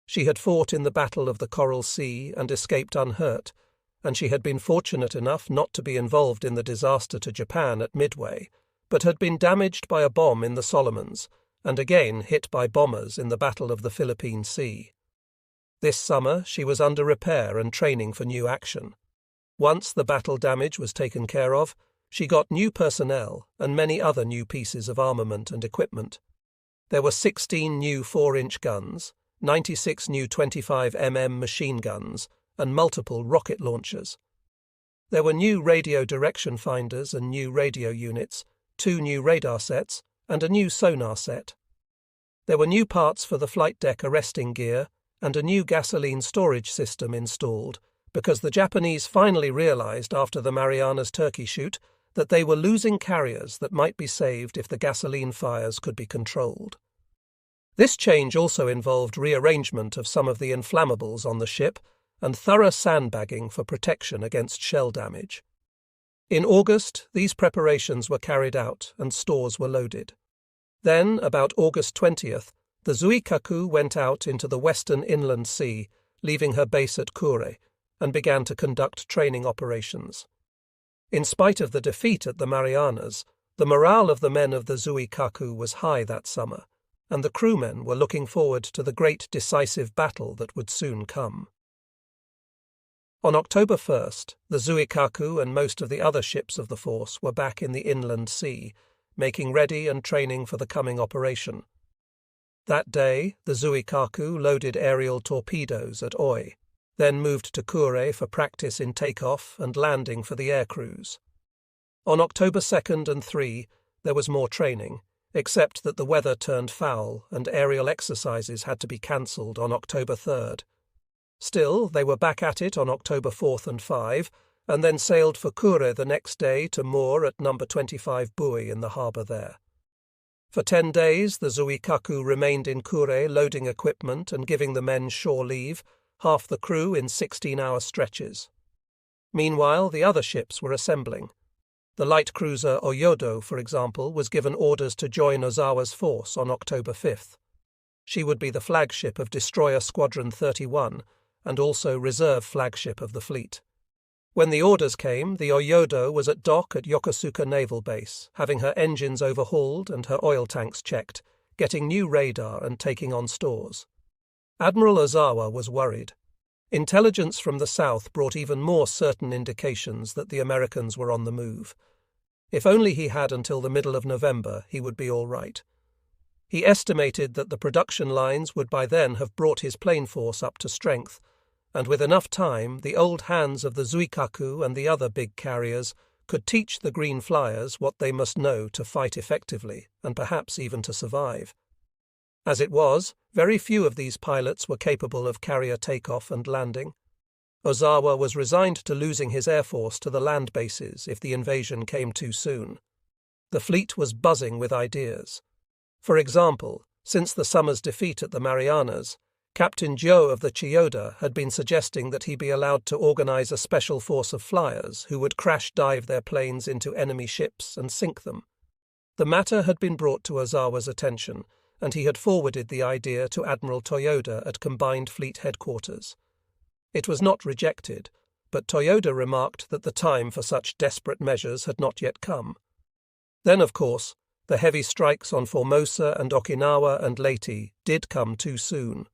She had fought in the Battle of the Coral Sea and escaped unhurt, and she had been fortunate enough not to be involved in the disaster to Japan at Midway, but had been damaged by a bomb in the Solomons, and again hit by bombers in the Battle of the Philippine Sea. This summer she was under repair and training for new action. Once the battle damage was taken care of, she got new personnel and many other new pieces of armament and equipment. There were 16 new 4-inch guns, 96 new 25mm machine guns, and multiple rocket launchers. There were new radio direction finders and new radio units, 2 new radar sets, and a new sonar set. There were new parts for the flight deck arresting gear and a new gasoline storage system installed, because the Japanese finally realized after the Marianas turkey shoot that they were losing carriers that might be saved if the gasoline fires could be controlled. This change also involved rearrangement of some of the inflammables on the ship and thorough sandbagging for protection against shell damage. In August, these preparations were carried out and stores were loaded. Then, about August 20th, the Zuikaku went out into the western inland sea, leaving her base at Kure, and began to conduct training operations. In spite of the defeat at the Marianas, the morale of the men of the Zuikaku was high that summer, and the crewmen were looking forward to the great decisive battle that would soon come. On October 1st, the Zuikaku and most of the other ships of the force were back in the inland sea, making ready and training for the coming operation. That day, the Zuikaku loaded aerial torpedoes at Oi, then moved to Kure for practice in takeoff and landing for the air crews. On October 2nd and 3, there was more training, except that the weather turned foul and aerial exercises had to be cancelled on October 3rd. Still, they were back at it on October 4th and 5, and then sailed for Kure the next day to moor at number 25 buoy in the harbour there. For 10 days, the Zuikaku remained in Kure loading equipment and giving the men shore leave, half the crew in 16-hour stretches. Meanwhile, the other ships were assembling. The light cruiser Oyodo, for example, was given orders to join Ozawa's force on October 5th. She would be the flagship of Destroyer Squadron 31 and also reserve flagship of the fleet. When the orders came, the Oyodo was at dock at Yokosuka Naval Base, having her engines overhauled and her oil tanks checked, getting new radar and taking on stores. Admiral Ozawa was worried. Intelligence from the south brought even more certain indications that the Americans were on the move. If only he had until the middle of November, he would be all right. He estimated that the production lines would by then have brought his plane force up to strength, and with enough time, the old hands of the Zuikaku and the other big carriers could teach the Green Flyers what they must know to fight effectively, and perhaps even to survive. As it was, very few of these pilots were capable of carrier takeoff and landing. Ozawa was resigned to losing his air force to the land bases if the invasion came too soon. The fleet was buzzing with ideas. For example, since the summer's defeat at the Marianas, Captain Joe of the Chiyoda had been suggesting that he be allowed to organize a special force of flyers who would crash-dive their planes into enemy ships and sink them. The matter had been brought to Ozawa's attention, and he had forwarded the idea to Admiral Toyoda at Combined Fleet Headquarters. It was not rejected, but Toyoda remarked that the time for such desperate measures had not yet come. Then, of course, the heavy strikes on Formosa and Okinawa and Leyte did come too soon.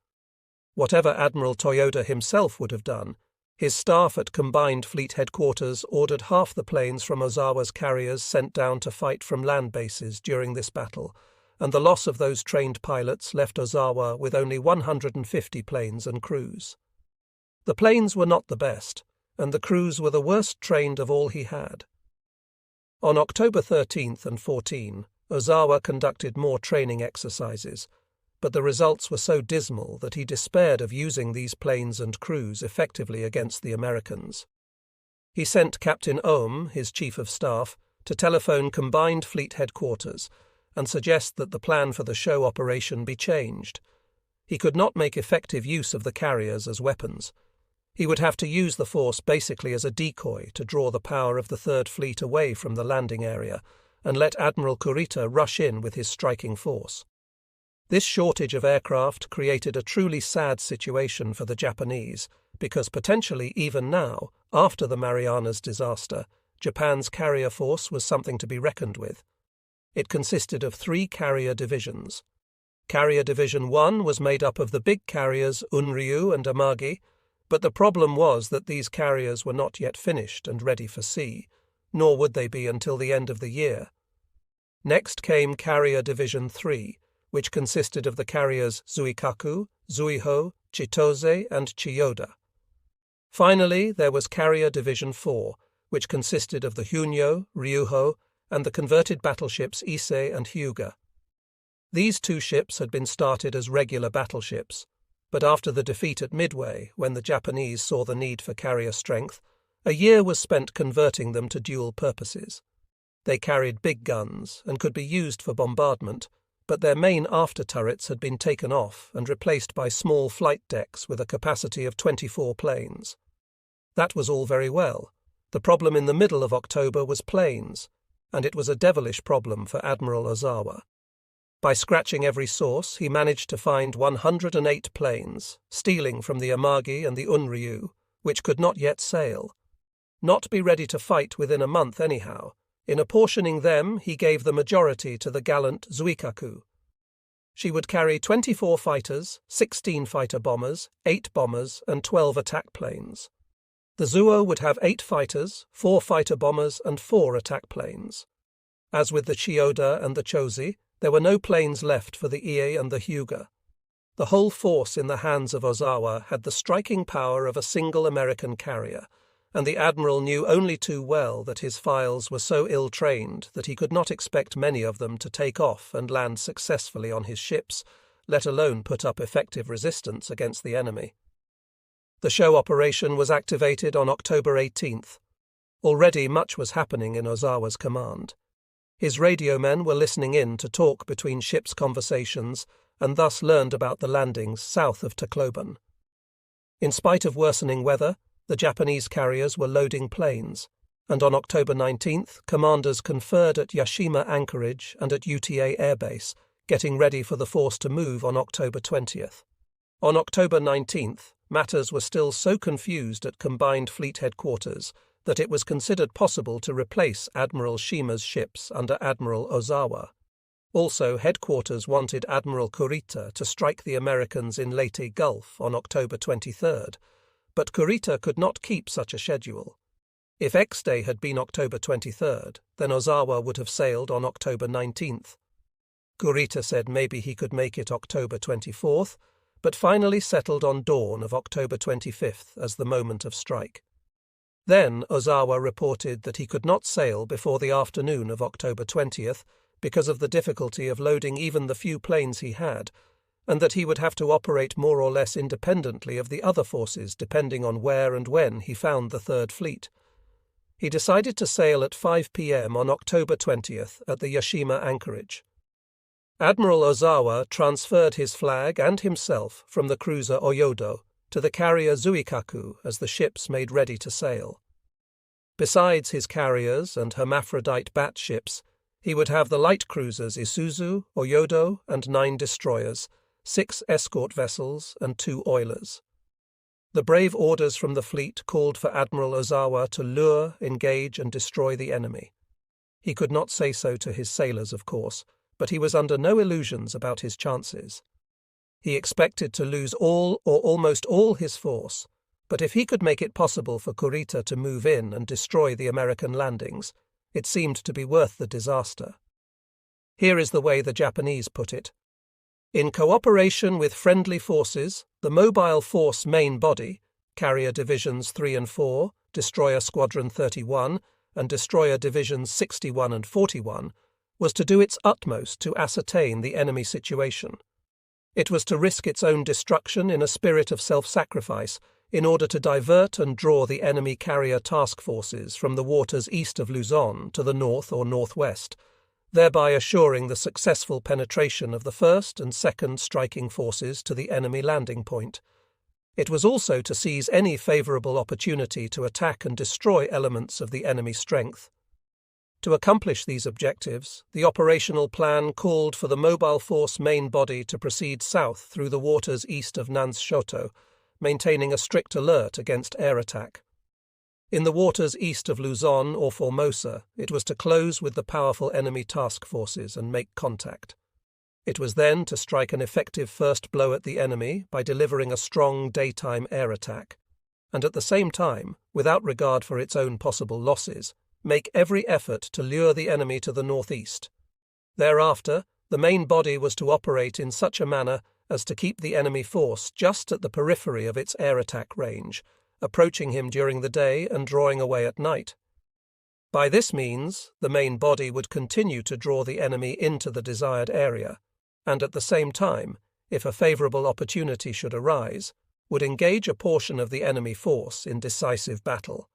Whatever Admiral Toyoda himself would have done, his staff at Combined Fleet Headquarters ordered half the planes from Ozawa's carriers sent down to fight from land bases during this battle, and the loss of those trained pilots left Ozawa with only 150 planes and crews. The planes were not the best, and the crews were the worst trained of all he had. On October 13th and 14, Ozawa conducted more training exercises, but the results were so dismal that he despaired of using these planes and crews effectively against the Americans. He sent Captain Ohm, his chief of staff, to telephone Combined Fleet Headquarters and suggest that the plan for the show operation be changed. He could not make effective use of the carriers as weapons. He would have to use the force basically as a decoy to draw the power of the Third Fleet away from the landing area and let Admiral Kurita rush in with his striking force. This shortage of aircraft created a truly sad situation for the Japanese, because potentially even now, after the Marianas disaster, Japan's carrier force was something to be reckoned with. It consisted of 3 carrier divisions. Carrier Division 1 was made up of the big carriers Unryu and Amagi, but the problem was that these carriers were not yet finished and ready for sea, nor would they be until the end of the year. Next came Carrier Division 3, which consisted of the carriers Zuikaku, Zuiho, Chitose, and Chiyoda. Finally, there was Carrier Division 4, which consisted of the Hunyo, Ryuho, and the converted battleships Ise and Hyuga. These 2 ships had been started as regular battleships, but after the defeat at Midway, when the Japanese saw the need for carrier strength, a year was spent converting them to dual purposes. They carried big guns and could be used for bombardment, but their main after-turrets had been taken off and replaced by small flight decks with a capacity of 24 planes. That was all very well. The problem in the middle of October was planes, and it was a devilish problem for Admiral Ozawa. By scratching every source, he managed to find 108 planes, stealing from the Amagi and the Unryu, which could not yet sail. Not be ready to fight within a month anyhow. In apportioning them, he gave the majority to the gallant Zuikaku. She would carry 24 fighters, 16 fighter-bombers, 8 bombers, and 12 attack planes. The Zuo would have 8 fighters, 4 fighter-bombers, and 4 attack planes. As with the Chiyoda and the Chozi, there were no planes left for the Ie and the Hyuga. The whole force in the hands of Ozawa had the striking power of a single American carrier, and the Admiral knew only too well that his files were so ill-trained that he could not expect many of them to take off and land successfully on his ships, let alone put up effective resistance against the enemy. The show operation was activated on October 18th. Already much was happening in Ozawa's command. His radio men were listening in to talk between ships' conversations and thus learned about the landings south of Tacloban. In spite of worsening weather, the Japanese carriers were loading planes, and on October 19th, commanders conferred at Yashima Anchorage and at UTA Air Base, getting ready for the force to move on October 20th. On October 19th, matters were still so confused at Combined Fleet Headquarters that it was considered possible to replace Admiral Shima's ships under Admiral Ozawa. Also, Headquarters wanted Admiral Kurita to strike the Americans in Leyte Gulf on October 23rd, but Kurita could not keep such a schedule. If X-Day had been October 23rd, then Ozawa would have sailed on October 19th. Kurita said maybe he could make it October 24th, but finally settled on dawn of October 25th as the moment of strike. Then Ozawa reported that he could not sail before the afternoon of October 20th because of the difficulty of loading even the few planes he had, and that he would have to operate more or less independently of the other forces depending on where and when he found the Third Fleet. He decided to sail at 5 p.m. on October 20th at the Yashima Anchorage. Admiral Ozawa transferred his flag and himself from the cruiser Oyodo to the carrier Zuikaku as the ships made ready to sail. Besides his carriers and hermaphrodite battleships, he would have the light cruisers Isuzu, Oyodo, and 9 destroyers, 6 escort vessels, and 2 oilers. The brave orders from the fleet called for Admiral Ozawa to lure, engage, and destroy the enemy. He could not say so to his sailors, of course, but he was under no illusions about his chances. He expected to lose all or almost all his force, but if he could make it possible for Kurita to move in and destroy the American landings, it seemed to be worth the disaster. Here is the way the Japanese put it. In cooperation with friendly forces, the mobile force main body, carrier divisions 3 and 4, destroyer squadron 31, and destroyer divisions 61 and 41, was to do its utmost to ascertain the enemy situation. It was to risk its own destruction in a spirit of self-sacrifice in order to divert and draw the enemy carrier task forces from the waters east of Luzon to the north or northwest, thereby assuring the successful penetration of the first and second striking forces to the enemy landing point. It was also to seize any favourable opportunity to attack and destroy elements of the enemy strength. To accomplish these objectives, the operational plan called for the mobile force main body to proceed south through the waters east of Nanshoto, maintaining a strict alert against air attack. In the waters east of Luzon or Formosa, it was to close with the powerful enemy task forces and make contact. It was then to strike an effective first blow at the enemy by delivering a strong daytime air attack, and at the same time, without regard for its own possible losses, make every effort to lure the enemy to the northeast. Thereafter, the main body was to operate in such a manner as to keep the enemy force just at the periphery of its air attack range, approaching him during the day and drawing away at night. By this means, the main body would continue to draw the enemy into the desired area, and at the same time, if a favourable opportunity should arise, would engage a portion of the enemy force in decisive battle.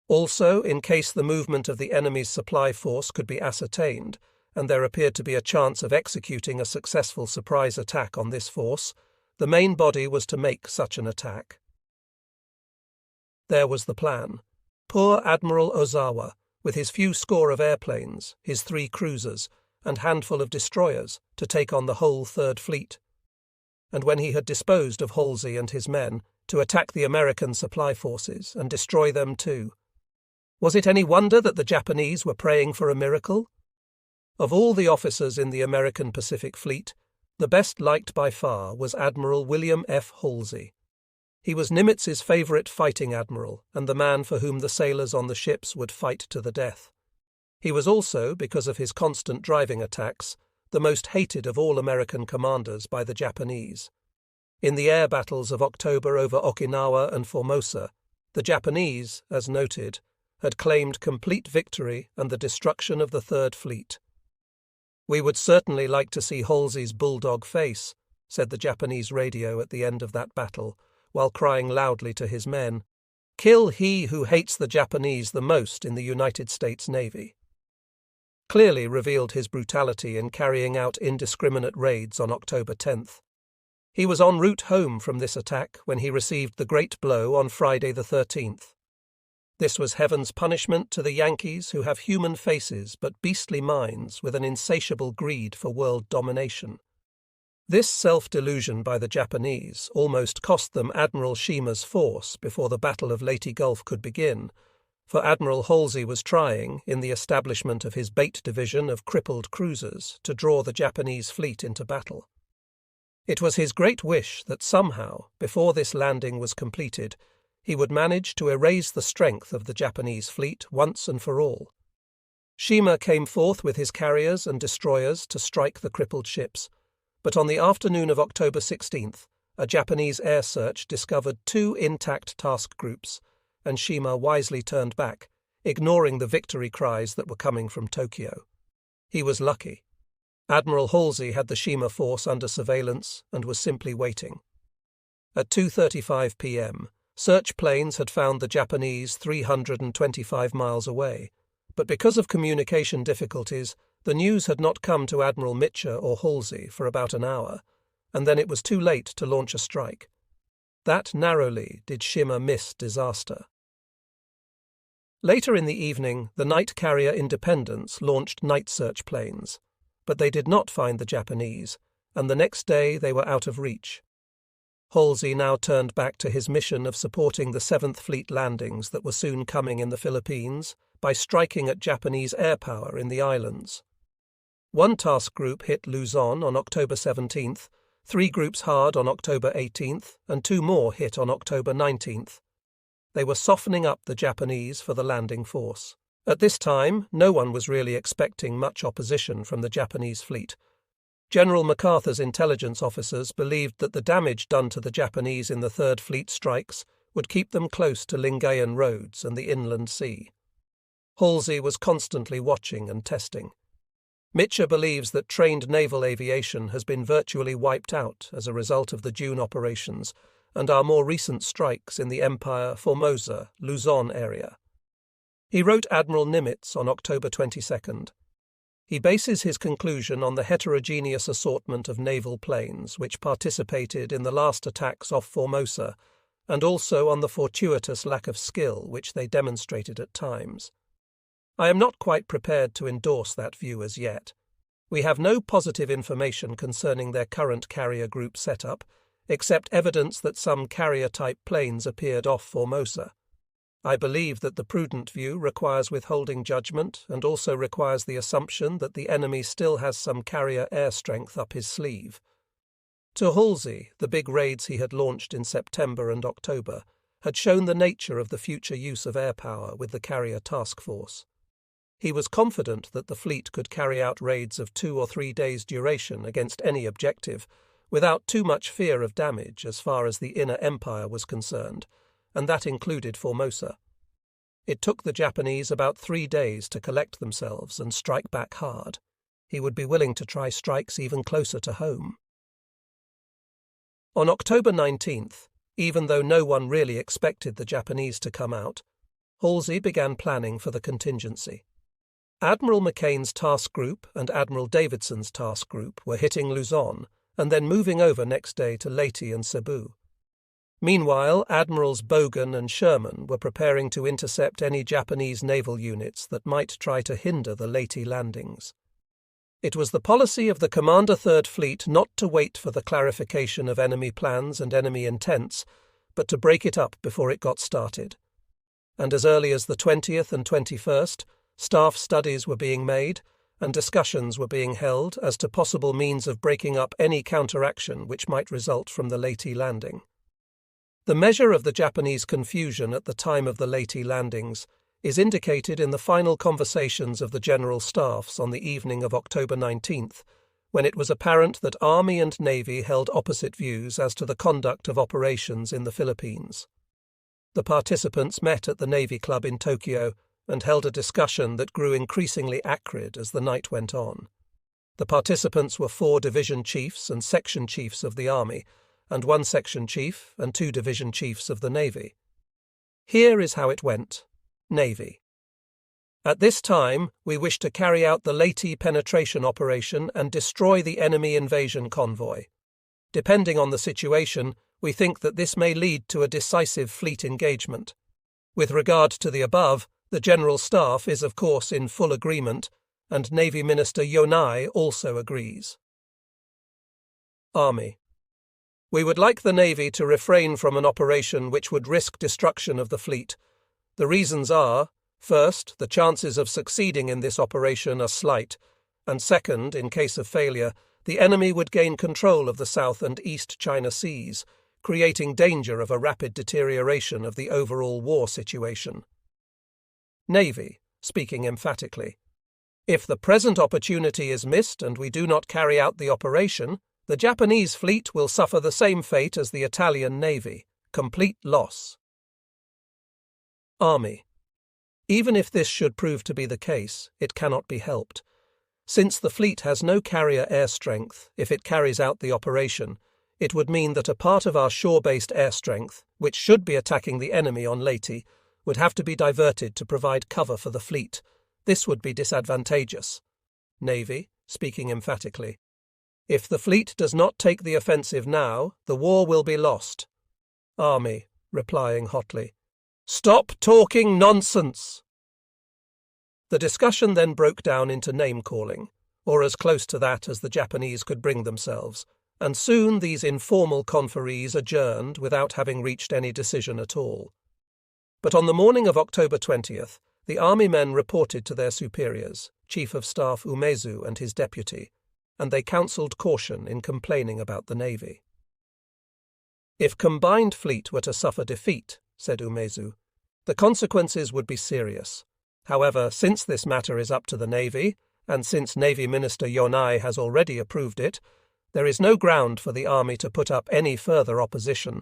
Also, in case the movement of the enemy's supply force could be ascertained, and there appeared to be a chance of executing a successful surprise attack on this force, the main body was to make such an attack. There was the plan. Poor Admiral Ozawa, with his few score of airplanes, his 3 cruisers, and handful of destroyers, to take on the whole Third Fleet. And when he had disposed of Halsey and his men, to attack the American supply forces and destroy them too. Was it any wonder that the Japanese were praying for a miracle? Of all the officers in the American Pacific Fleet, the best liked by far was Admiral William F. Halsey. He was Nimitz's favourite fighting admiral and the man for whom the sailors on the ships would fight to the death. He was also, because of his constant driving attacks, the most hated of all American commanders by the Japanese. In the air battles of October over Okinawa and Formosa, the Japanese, as noted, had claimed complete victory and the destruction of the Third Fleet. "We would certainly like to see Halsey's bulldog face," said the Japanese radio at the end of that battle, while crying loudly to his men, "Kill he who hates the Japanese the most in the United States Navy." Clearly revealed his brutality in carrying out indiscriminate raids on October 10th. He was en route home from this attack when he received the great blow on Friday the 13th. This was heaven's punishment to the Yankees, who have human faces but beastly minds with an insatiable greed for world domination. This self-delusion by the Japanese almost cost them Admiral Shima's force before the Battle of Leyte Gulf could begin, for Admiral Halsey was trying, in the establishment of his bait division of crippled cruisers, to draw the Japanese fleet into battle. It was his great wish that somehow, before this landing was completed, he would manage to erase the strength of the Japanese fleet once and for all. Shima came forth with his carriers and destroyers to strike the crippled ships, but on the afternoon of October 16th, a Japanese air search discovered 2 intact task groups, and Shima wisely turned back, ignoring the victory cries that were coming from Tokyo. He was lucky. Admiral Halsey had the Shima force under surveillance and was simply waiting. At 2:35 p.m., search planes had found the Japanese 325 miles away, but because of communication difficulties, the news had not come to Admiral Mitcher or Halsey for about an hour, and then it was too late to launch a strike. That narrowly did Shima miss disaster. Later in the evening, the night carrier Independence launched night search planes, but they did not find the Japanese, and the next day they were out of reach. Halsey now turned back to his mission of supporting the 7th Fleet landings that were soon coming in the Philippines by striking at Japanese air power in the islands. 1 task group hit Luzon on October 17th, 3 groups hard on October 18th, and 2 more hit on October 19th. They were softening up the Japanese for the landing force. At this time, no one was really expecting much opposition from the Japanese fleet. General MacArthur's intelligence officers believed that the damage done to the Japanese in the Third Fleet strikes would keep them close to Lingayen roads and the inland sea. Halsey was constantly watching and testing. Mitcher believes that trained naval aviation has been virtually wiped out as a result of the June operations and our more recent strikes in the Empire, Formosa, Luzon area. He wrote Admiral Nimitz on October 22nd. He bases his conclusion on the heterogeneous assortment of naval planes which participated in the last attacks off Formosa, and also on the fortuitous lack of skill which they demonstrated at times. I am not quite prepared to endorse that view as yet. We have no positive information concerning their current carrier group setup, except evidence that some carrier-type planes appeared off Formosa. I believe that the prudent view requires withholding judgment and also requires the assumption that the enemy still has some carrier air strength up his sleeve. To Halsey, the big raids he had launched in September and October had shown the nature of the future use of air power with the carrier task force. He was confident that the fleet could carry out raids of 2 or 3 days' duration against any objective, without too much fear of damage as far as the inner empire was concerned, and that included Formosa. It took the Japanese about 3 days to collect themselves and strike back hard. He would be willing to try strikes even closer to home. On October 19th, even though no one really expected the Japanese to come out, Halsey began planning for the contingency. Admiral McCain's task group and Admiral Davidson's task group were hitting Luzon and then moving over next day to Leyte and Cebu. Meanwhile, Admirals Bogan and Sherman were preparing to intercept any Japanese naval units that might try to hinder the Leyte landings. It was the policy of the Commander Third Fleet not to wait for the clarification of enemy plans and enemy intents, but to break it up before it got started. And as early as the 20th and 21st, staff studies were being made and discussions were being held as to possible means of breaking up any counteraction which might result from the Leyte landing. The measure of the Japanese confusion at the time of the Leyte landings is indicated in the final conversations of the General Staffs on the evening of October 19th, when it was apparent that Army and Navy held opposite views as to the conduct of operations in the Philippines. The participants met at the Navy Club in Tokyo and held a discussion that grew increasingly acrid as the night went on. The participants were 4 division chiefs and section chiefs of the Army, and 1 section chief and 2 division chiefs of the Navy. Here is how it went. Navy. At this time, we wish to carry out the Leyte penetration operation and destroy the enemy invasion convoy. Depending on the situation, we think that this may lead to a decisive fleet engagement. With regard to the above, the General Staff is of course in full agreement, and Navy Minister Yonai also agrees. Army. We would like the Navy to refrain from an operation which would risk destruction of the fleet. The reasons are, first, the chances of succeeding in this operation are slight, and second, in case of failure, the enemy would gain control of the South and East China Seas, creating danger of a rapid deterioration of the overall war situation. Navy, speaking emphatically. If the present opportunity is missed and we do not carry out the operation, the Japanese fleet will suffer the same fate as the Italian Navy, complete loss. Army. Even if this should prove to be the case, it cannot be helped. Since the fleet has no carrier air strength, if it carries out the operation, it would mean that a part of our shore-based air strength, which should be attacking the enemy on Leyte, would have to be diverted to provide cover for the fleet. This would be disadvantageous. Navy, speaking emphatically. If the fleet does not take the offensive now, the war will be lost. Army, replying hotly. Stop talking nonsense! The discussion then broke down into name-calling, or as close to that as the Japanese could bring themselves, and soon these informal conferees adjourned without having reached any decision at all. But on the morning of October 20th, the Army men reported to their superiors, Chief of Staff Umezu and his deputy, and they counselled caution in complaining about the Navy. If combined fleet were to suffer defeat, said Umezu, the consequences would be serious. However, since this matter is up to the Navy, and since Navy Minister Yonai has already approved it, there is no ground for the Army to put up any further opposition.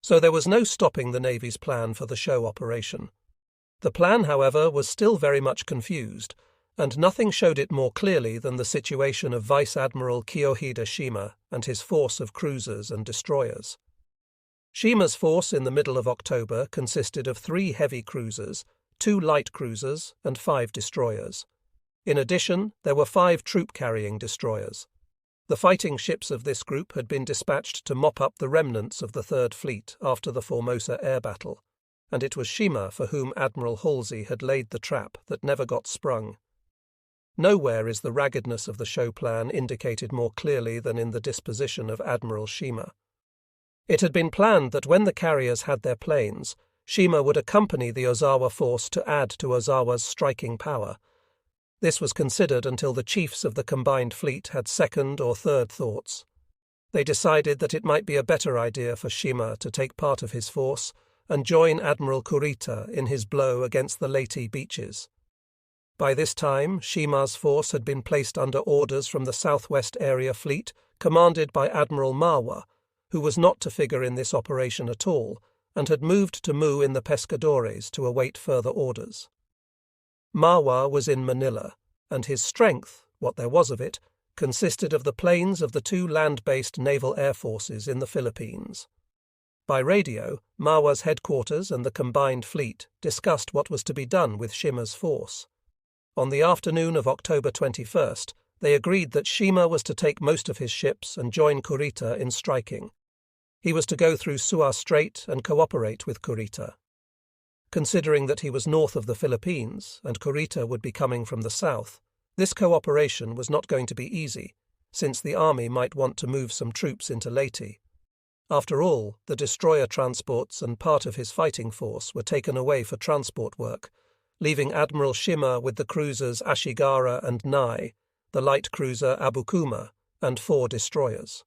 So there was no stopping the Navy's plan for the show operation. The plan, however, was still very much confused, and nothing showed it more clearly than the situation of Vice Admiral Kiyohide Shima and his force of cruisers and destroyers. Shima's force in the middle of October consisted of 3 heavy cruisers, 2 light cruisers, and 5 destroyers. In addition, there were 5 troop-carrying destroyers. The fighting ships of this group had been dispatched to mop up the remnants of the Third Fleet after the Formosa air battle, and it was Shima for whom Admiral Halsey had laid the trap that never got sprung. Nowhere is the raggedness of the show plan indicated more clearly than in the disposition of Admiral Shima. It had been planned that when the carriers had their planes, Shima would accompany the Ozawa force to add to Ozawa's striking power. This was considered until the chiefs of the combined fleet had second or third thoughts. They decided that it might be a better idea for Shima to take part of his force and join Admiral Kurita in his blow against the Leyte beaches. By this time, Shima's force had been placed under orders from the Southwest Area Fleet, commanded by Admiral Mawa, who was not to figure in this operation at all, and had moved to Mu in the Pescadores to await further orders. Mawa was in Manila, and his strength, what there was of it, consisted of the planes of the 2 land-based naval air forces in the Philippines. By radio, Mawa's headquarters and the combined fleet discussed what was to be done with Shima's force. On the afternoon of October 21st, they agreed that Shima was to take most of his ships and join Kurita in striking. He was to go through Suwa Strait and cooperate with Kurita. Considering that he was north of the Philippines and Kurita would be coming from the south, this cooperation was not going to be easy, since the army might want to move some troops into Leyte. After all, the destroyer transports and part of his fighting force were taken away for transport work, leaving Admiral Shima with the cruisers Ashigara and Nai, the light cruiser Abukuma, and 4 destroyers.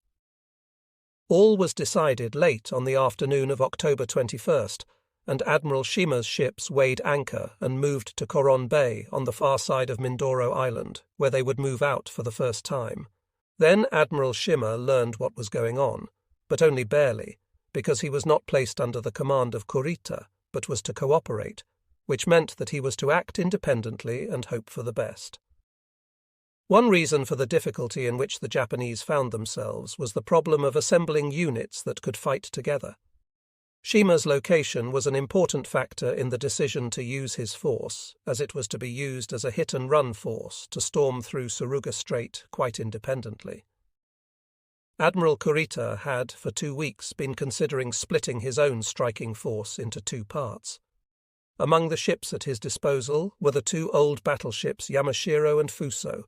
All was decided late on the afternoon of October 21st, and Admiral Shima's ships weighed anchor and moved to Coron Bay on the far side of Mindoro Island, where they would move out for the first time. Then Admiral Shima learned what was going on, but only barely, because he was not placed under the command of Kurita, but was to cooperate, which meant that he was to act independently and hope for the best. One reason for the difficulty in which the Japanese found themselves was the problem of assembling units that could fight together. Shima's location was an important factor in the decision to use his force, as it was to be used as a hit-and-run force to storm through Suruga Strait quite independently. Admiral Kurita had, for 2 weeks, been considering splitting his own striking force into 2 parts. Among the ships at his disposal were the 2 old battleships Yamashiro and Fuso,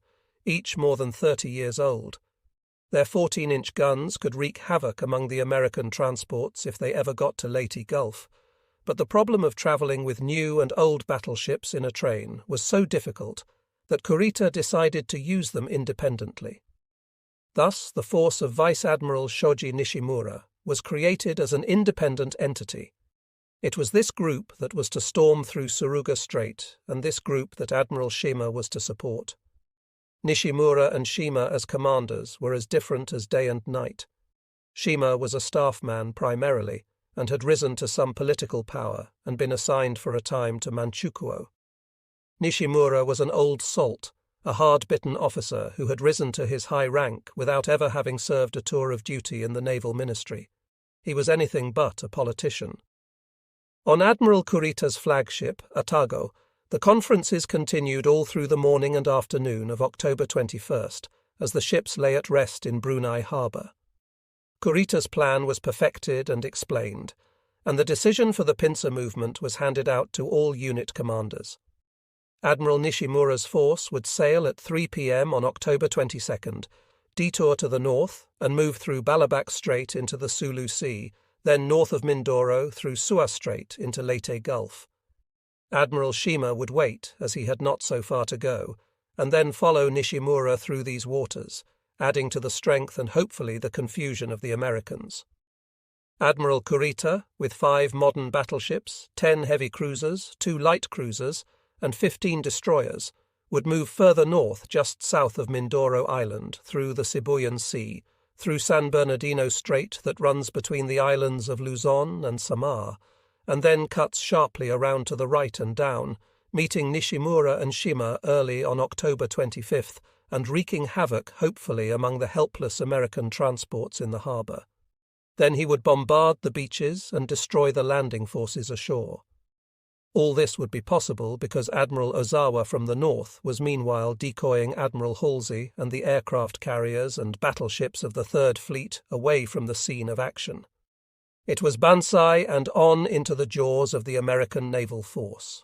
each more than 30 years old. Their 14-inch guns could wreak havoc among the American transports if they ever got to Leyte Gulf, but the problem of travelling with new and old battleships in a train was so difficult that Kurita decided to use them independently. Thus, the force of Vice Admiral Shoji Nishimura was created as an independent entity. It was this group that was to storm through Suruga Strait, and this group that Admiral Shima was to support. Nishimura and Shima as commanders were as different as day and night. Shima was a staff man primarily, and had risen to some political power and been assigned for a time to Manchukuo. Nishimura was an old salt, a hard-bitten officer who had risen to his high rank without ever having served a tour of duty in the naval ministry. He was anything but a politician. On Admiral Kurita's flagship, Atago, the conferences continued all through the morning and afternoon of October 21st, as the ships lay at rest in Brunei harbour. Kurita's plan was perfected and explained, and the decision for the pincer movement was handed out to all unit commanders. Admiral Nishimura's force would sail at 3 p.m. on October 22nd, detour to the north, and move through Balabac Strait into the Sulu Sea, then north of Mindoro through Suwa Strait into Leyte Gulf. Admiral Shima would wait, as he had not so far to go, and then follow Nishimura through these waters, adding to the strength and hopefully the confusion of the Americans. Admiral Kurita, with 5 modern battleships, 10 heavy cruisers, 2 light cruisers, and 15 destroyers, would move further north just south of Mindoro Island through the Sibuyan Sea, through San Bernardino Strait that runs between the islands of Luzon and Samar, and then cuts sharply around to the right and down, meeting Nishimura and Shima early on October 25th and wreaking havoc hopefully among the helpless American transports in the harbour. Then he would bombard the beaches and destroy the landing forces ashore. All this would be possible because Admiral Ozawa from the north was meanwhile decoying Admiral Halsey and the aircraft carriers and battleships of the Third Fleet away from the scene of action. It was Banzai and on into the jaws of the American naval force.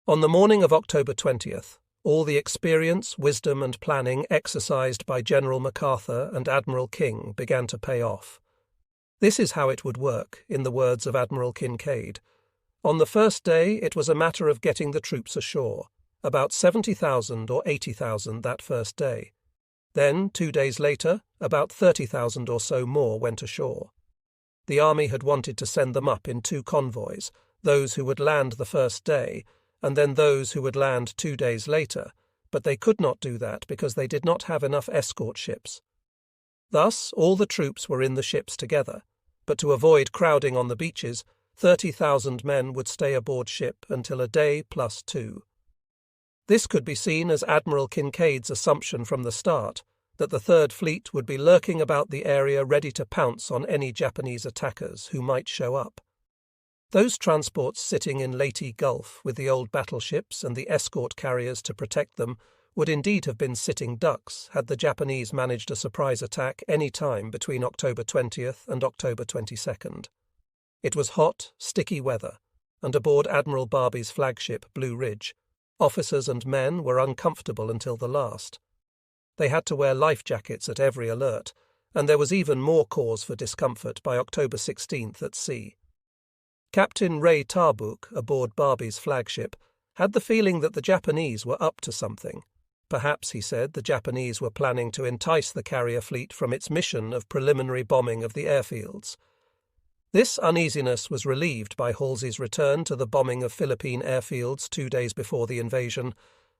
On the morning of October 20th, all the experience, wisdom and planning exercised by General MacArthur and Admiral King began to pay off. This is how it would work, in the words of Admiral Kincaid. On the first day, it was a matter of getting the troops ashore, about 70,000 or 80,000 that first day. Then, 2 days later, about 30,000 or so more went ashore. The army had wanted to send them up in 2 convoys, those who would land the first day, and then those who would land 2 days later, but they could not do that because they did not have enough escort ships. Thus, all the troops were in the ships together, but to avoid crowding on the beaches, 30,000 men would stay aboard ship until a day plus 2. This could be seen as Admiral Kincaid's assumption from the start, that the Third Fleet would be lurking about the area ready to pounce on any Japanese attackers who might show up. Those transports sitting in Leyte Gulf with the old battleships and the escort carriers to protect them would indeed have been sitting ducks had the Japanese managed a surprise attack any time between October 20th and October 22nd. It was hot, sticky weather, and aboard Admiral Barbie's flagship Blue Ridge, officers and men were uncomfortable until the last. They had to wear life jackets at every alert, and there was even more cause for discomfort by October 16th at sea. Captain Ray Tarbuk, aboard Barbie's flagship, had the feeling that the Japanese were up to something. Perhaps, he said, the Japanese were planning to entice the carrier fleet from its mission of preliminary bombing of the airfields. This uneasiness was relieved by Halsey's return to the bombing of Philippine airfields 2 days before the invasion,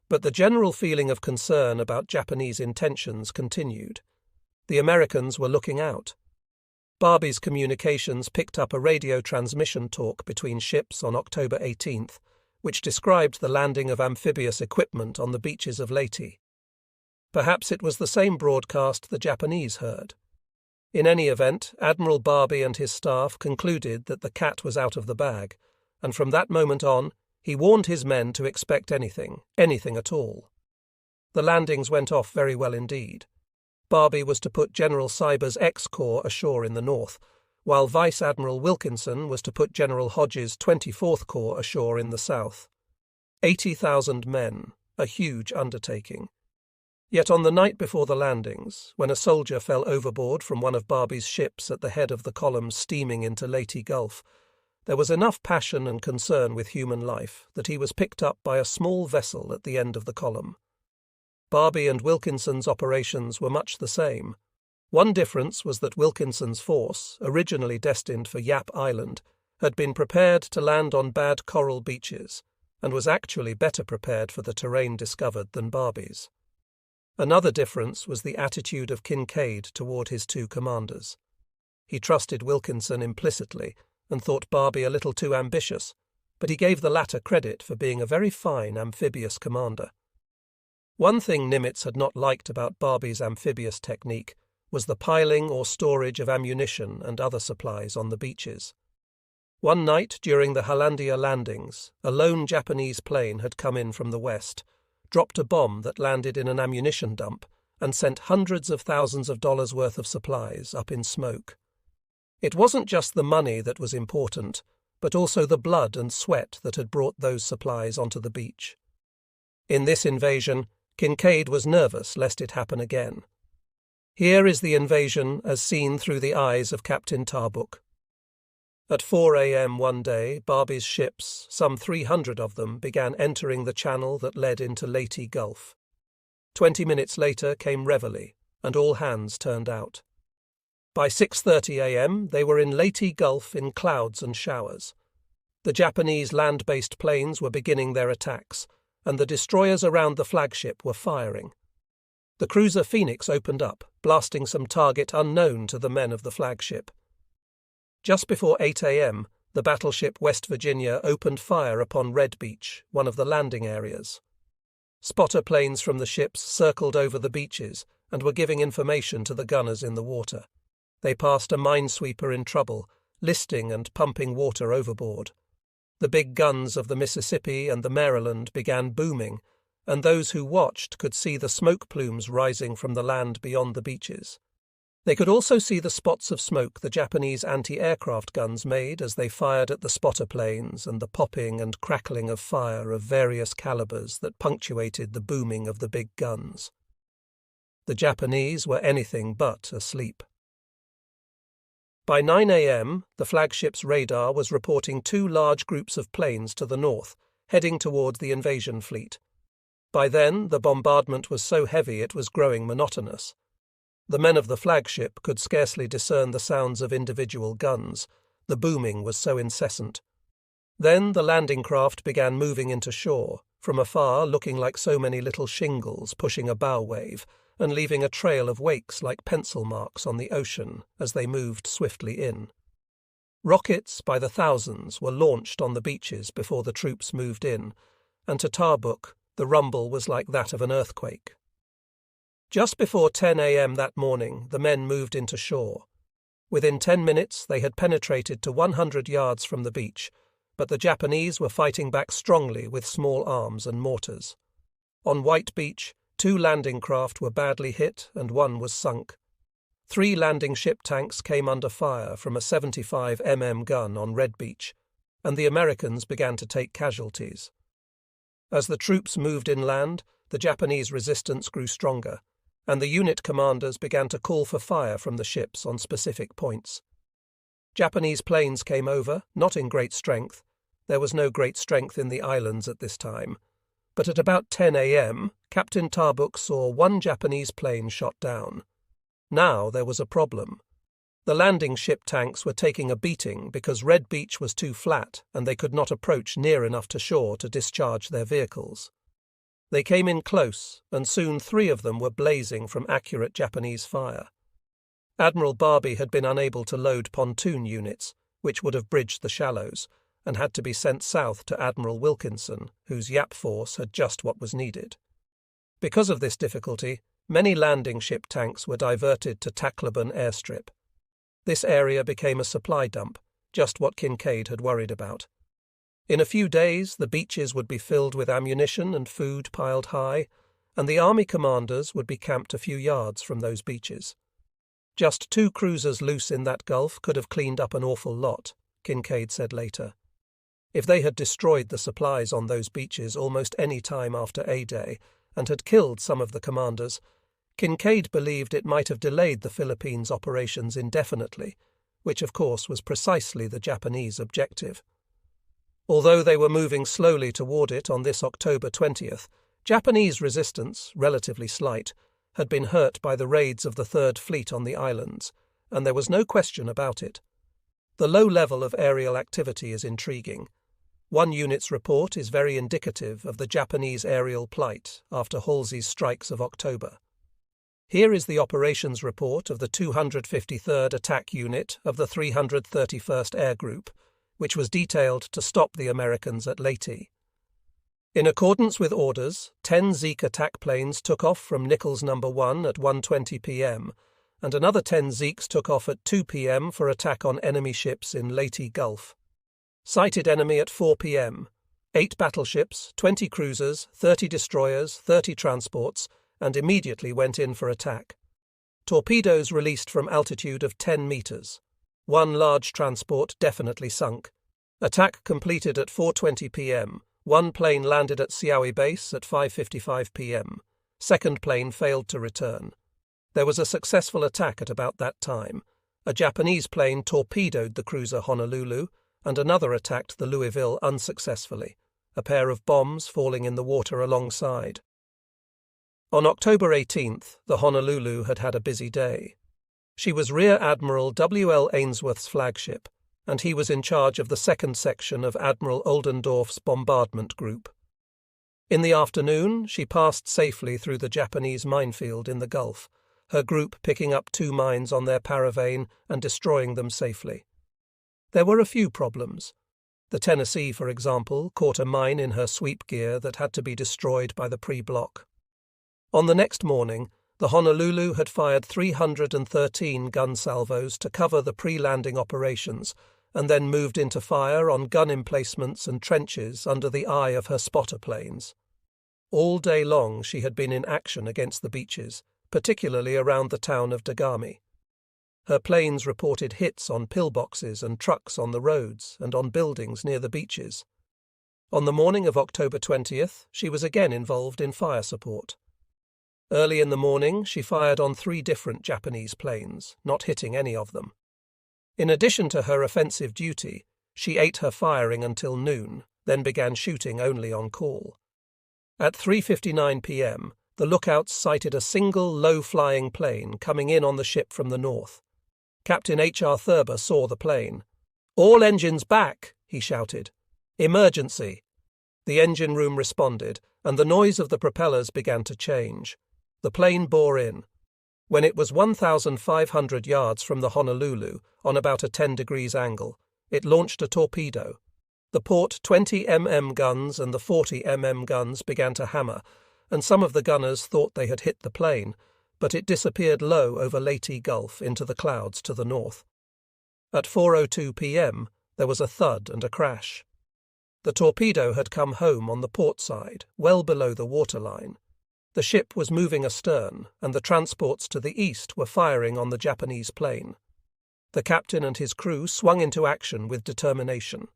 but the general feeling of concern about Japanese intentions continued. The Americans were looking out. Barbie's communications picked up a radio transmission talk between ships on October 18th, which described the landing of amphibious equipment on the beaches of Leyte. Perhaps it was the same broadcast the Japanese heard. In any event, Admiral Barbie and his staff concluded that the cat was out of the bag, and from that moment on, he warned his men to expect anything at all. The landings went off very well indeed. Barbie was to put General Cyber's X-Corps ashore in the north, while Vice Admiral Wilkinson was to put General Hodges' 24th Corps ashore in the south. 80,000 men, a huge undertaking. Yet on the night before the landings, when a soldier fell overboard from one of Barbie's ships at the head of the column steaming into Leyte Gulf, there was enough passion and concern with human life that he was picked up by a small vessel at the end of the column. Barbie and Wilkinson's operations were much the same. One difference was that Wilkinson's force, originally destined for Yap Island, had been prepared to land on bad coral beaches, and was actually better prepared for the terrain discovered than Barbie's. Another difference was the attitude of Kincaid toward his two commanders. He trusted Wilkinson implicitly and thought Barbie a little too ambitious, but he gave the latter credit for being a very fine amphibious commander. One thing Nimitz had not liked about Barbie's amphibious technique was the piling or storage of ammunition and other supplies on the beaches. One night during the Hollandia landings, a lone Japanese plane had come in from the west, dropped a bomb that landed in an ammunition dump, and sent hundreds of thousands of dollars worth of supplies up in smoke. It wasn't just the money that was important, but also the blood and sweat that had brought those supplies onto the beach. In this invasion, Kincaid was nervous lest it happen again. Here is the invasion as seen through the eyes of Captain Tarbuk. At 4 a.m. one day, Barbie's ships, some 300 of them, began entering the channel that led into Leyte Gulf. 20 minutes later came reveille, and all hands turned out. By 6:30 a.m. they were in Leyte Gulf in clouds and showers. The Japanese land-based planes were beginning their attacks, and the destroyers around the flagship were firing. The cruiser Phoenix opened up, blasting some target unknown to the men of the flagship. Just before 8 a.m., the battleship West Virginia opened fire upon Red Beach, one of the landing areas. Spotter planes from the ships circled over the beaches and were giving information to the gunners in the water. They passed a minesweeper in trouble, listing and pumping water overboard. The big guns of the Mississippi and the Maryland began booming, and those who watched could see the smoke plumes rising from the land beyond the beaches. They could also see the spots of smoke the Japanese anti-aircraft guns made as they fired at the spotter planes and the popping and crackling of fire of various calibers that punctuated the booming of the big guns. The Japanese were anything but asleep. By 9 a.m., the flagship's radar was reporting two large groups of planes to the north, heading toward the invasion fleet. By then, the bombardment was so heavy it was growing monotonous. The men of the flagship could scarcely discern the sounds of individual guns. The booming was so incessant. Then the landing craft began moving into shore, from afar looking like so many little shingles pushing a bow wave, and leaving a trail of wakes like pencil marks on the ocean as they moved swiftly in. Rockets by the thousands were launched on the beaches before the troops moved in, and to Tarbuk the rumble was like that of an earthquake. Just before 10 a.m. that morning, the men moved into shore. Within 10 minutes they had penetrated to 100 yards from the beach, but the Japanese were fighting back strongly with small arms and mortars. On White Beach, 2 landing craft were badly hit and 1 was sunk. 3 landing ship tanks came under fire from a 75 mm gun on Red Beach, and the Americans began to take casualties. As the troops moved inland, the Japanese resistance grew stronger, and the unit commanders began to call for fire from the ships on specific points. Japanese planes came over, not in great strength. There was no great strength in the islands at this time. But at about 10 a.m., Captain Tarbuk saw 1 Japanese plane shot down. Now there was a problem. The landing ship tanks were taking a beating because Red Beach was too flat and they could not approach near enough to shore to discharge their vehicles. They came in close, and soon 3 of them were blazing from accurate Japanese fire. Admiral Barbie had been unable to load pontoon units, which would have bridged the shallows, and had to be sent south to Admiral Wilkinson, whose Yap force had just what was needed. Because of this difficulty, many landing ship tanks were diverted to Tacloban airstrip. This area became a supply dump, just what Kinkaid had worried about. In a few days, the beaches would be filled with ammunition and food piled high, and the army commanders would be camped a few yards from those beaches. Just 2 cruisers loose in that gulf could have cleaned up an awful lot, Kinkaid said later. If they had destroyed the supplies on those beaches almost any time after A-Day and had killed some of the commanders, Kinkaid believed it might have delayed the Philippines' operations indefinitely, which of course was precisely the Japanese objective. Although they were moving slowly toward it on this October 20th, Japanese resistance, relatively slight, had been hurt by the raids of the Third Fleet on the islands, and there was no question about it. The low level of aerial activity is intriguing. One unit's report is very indicative of the Japanese aerial plight after Halsey's strikes of October. Here is the operations report of the 253rd Attack Unit of the 331st Air Group, which was detailed to stop the Americans at Leyte. In accordance with orders, 10 Zeke attack planes took off from Nichols No. 1 at 1:20 p.m., and another 10 Zekes took off at 2 p.m. for attack on enemy ships in Leyte Gulf. Sighted enemy at 4 p.m. 8 battleships, 20 cruisers, 30 destroyers, 30 transports, and immediately went in for attack. Torpedoes released from altitude of 10 meters. 1 large transport definitely sunk. Attack completed at 4:20 p.m. 1 plane landed at Siawi Base at 5:55 p.m. 2nd plane failed to return. There was a successful attack at about that time. A Japanese plane torpedoed the cruiser Honolulu, and another attacked the Louisville unsuccessfully, a pair of bombs falling in the water alongside. On October 18th, the Honolulu had had a busy day. She was Rear Admiral W.L. Ainsworth's flagship, and he was in charge of the 2nd section of Admiral Oldendorf's bombardment group. In the afternoon, she passed safely through the Japanese minefield in the Gulf, her group picking up 2 mines on their paravane and destroying them safely. There were a few problems. The Tennessee, for example, caught a mine in her sweep gear that had to be destroyed by the pre-block. On the next morning, the Honolulu had fired 313 gun salvos to cover the pre-landing operations and then moved into fire on gun emplacements and trenches under the eye of her spotter planes. All day long she had been in action against the beaches, particularly around the town of Dagami. Her planes reported hits on pillboxes and trucks on the roads and on buildings near the beaches. On the morning of October 20th, she was again involved in fire support. Early in the morning, she fired on 3 different Japanese planes, not hitting any of them. In addition to her offensive duty, she ate her firing until noon, then began shooting only on call. At 3:59 p.m., the lookouts sighted a single low-flying plane coming in on the ship from the north. Captain H.R. Thurber saw the plane. "All engines back," he shouted. "Emergency." The engine room responded, and the noise of the propellers began to change. The plane bore in. When it was 1,500 yards from the Honolulu, on about a 10 degrees angle, it launched a torpedo. The port 20 mm guns and the 40 mm guns began to hammer, and some of the gunners thought they had hit the plane, but it disappeared low over Leyte Gulf into the clouds to the north. At 4:02 p.m., there was a thud and a crash. The torpedo had come home on the port side, well below the waterline. The ship was moving astern, and the transports to the east were firing on the Japanese plane. The captain and his crew swung into action with determination.